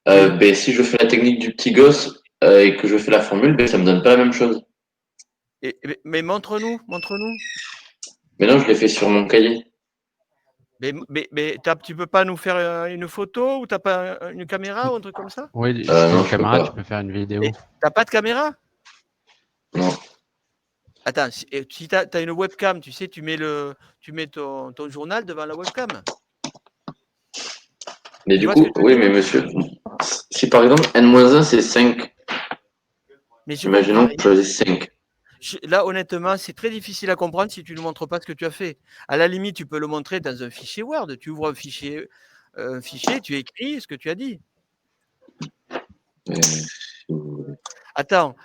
Oui. ben, si je fais la technique du petit gosse et que je fais la formule, ben, ça me donne pas la même chose. Mais montre-nous. Mais non, je l'ai fait sur mon cahier. Mais tu peux pas nous faire une photo ou t'as pas une caméra ou un truc comme ça? Oui, Non, une je peux caméra, pas. tu peux faire une vidéo. Et t'as pas de caméra? Non. Attends, si tu as une webcam, tu sais, tu mets ton journal devant la webcam. Mais Tu du vois ce coup, que je veux oui, dire? mais monsieur, si par exemple n-1 c'est 5, Mais je imaginons comprends que je choisisse 5. Là, honnêtement, c'est très difficile à comprendre si tu ne montres pas ce que tu as fait. À la limite, tu peux le montrer dans un fichier Word. Tu ouvres un fichier, tu écris ce que tu as dit. Attends,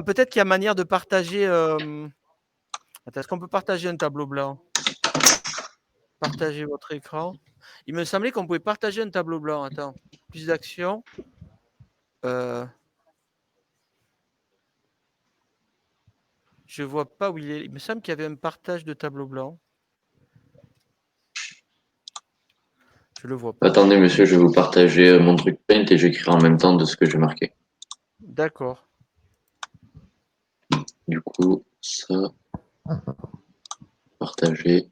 peut-être qu'il y a manière de partager. Attends, est-ce qu'on peut partager un tableau blanc? Partager votre écran. Il me semblait qu'on pouvait partager un tableau blanc. Attends, plus d'action. Je vois pas où il est. Il me semble qu'il y avait un partage de tableau blanc. Je le vois pas. Attendez, monsieur, je vais vous partager mon truc Paint et j'écrirai en même temps de ce que j'ai marqué. D'accord. Du coup, ça, partager.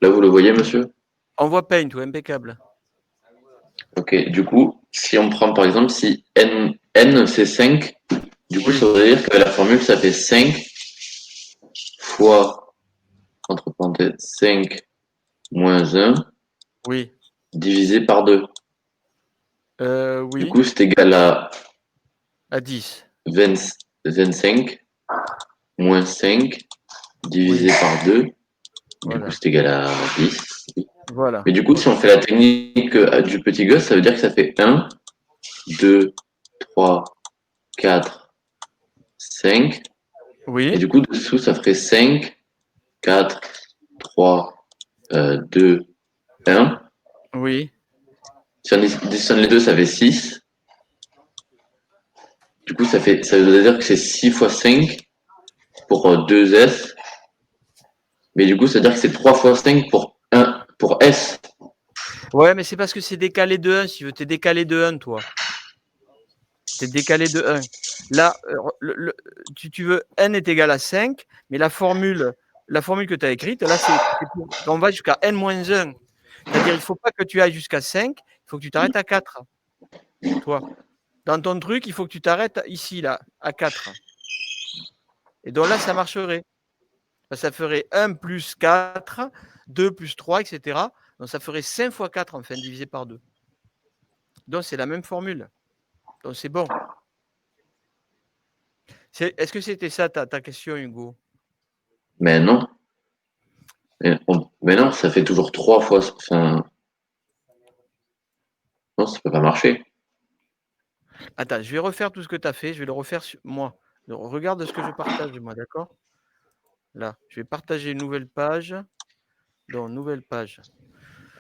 Là, vous le voyez, monsieur? On voit Paint, ou impeccable. Ok, du coup, si on prend par exemple, si n c'est 5, du coup, Oui. ça veut dire que la formule, ça fait 5 fois, entre parenthèses, 5 moins 1 Oui. divisé par 2. Oui. Du coup, c'est égal à À 10. 25 moins 5 divisé par 2. Du Voilà. coup, c'est égal à 10. Voilà. Mais du coup, si on fait la technique du petit gosse, ça veut dire que ça fait 1, 2, 3, 4, 5. Oui. Et du coup, dessous, ça ferait 5, 4, 3, 2, 1. Oui. Si on additionne les deux, ça fait 6. Du coup, ça veut dire que c'est 6 fois 5 pour 2S. Mais du coup, ça veut dire que c'est 3 fois 5 pour S. Ouais, mais c'est parce que c'est décalé de 1. Si tu veux, t'es décalé de 1, toi. T'es décalé de 1. Là, tu veux n est égal à 5, mais la formule que tu as écrite, là, c'est quand on va jusqu'à n-1. C'est-à-dire, il ne faut pas que tu ailles jusqu'à 5, il faut que tu t'arrêtes à 4. Toi. Dans ton truc, il faut que tu t'arrêtes ici, là, à 4. Et donc là, ça marcherait. Ça ferait 1 plus 4, 2 plus 3, etc. Donc ça ferait 5 fois 4, enfin, divisé par 2. Donc c'est la même formule. Donc c'est bon. Est-ce que c'était ça ta question, Hugo? Mais non. Mais non, ça fait toujours 3 fois. Enfin... Non, ça peut pas marcher. Attends, je vais refaire tout ce que tu as fait. Je vais le refaire moi. Regarde ce que je partage, moi, d'accord? Là, je vais partager une nouvelle page. Donc, nouvelle page.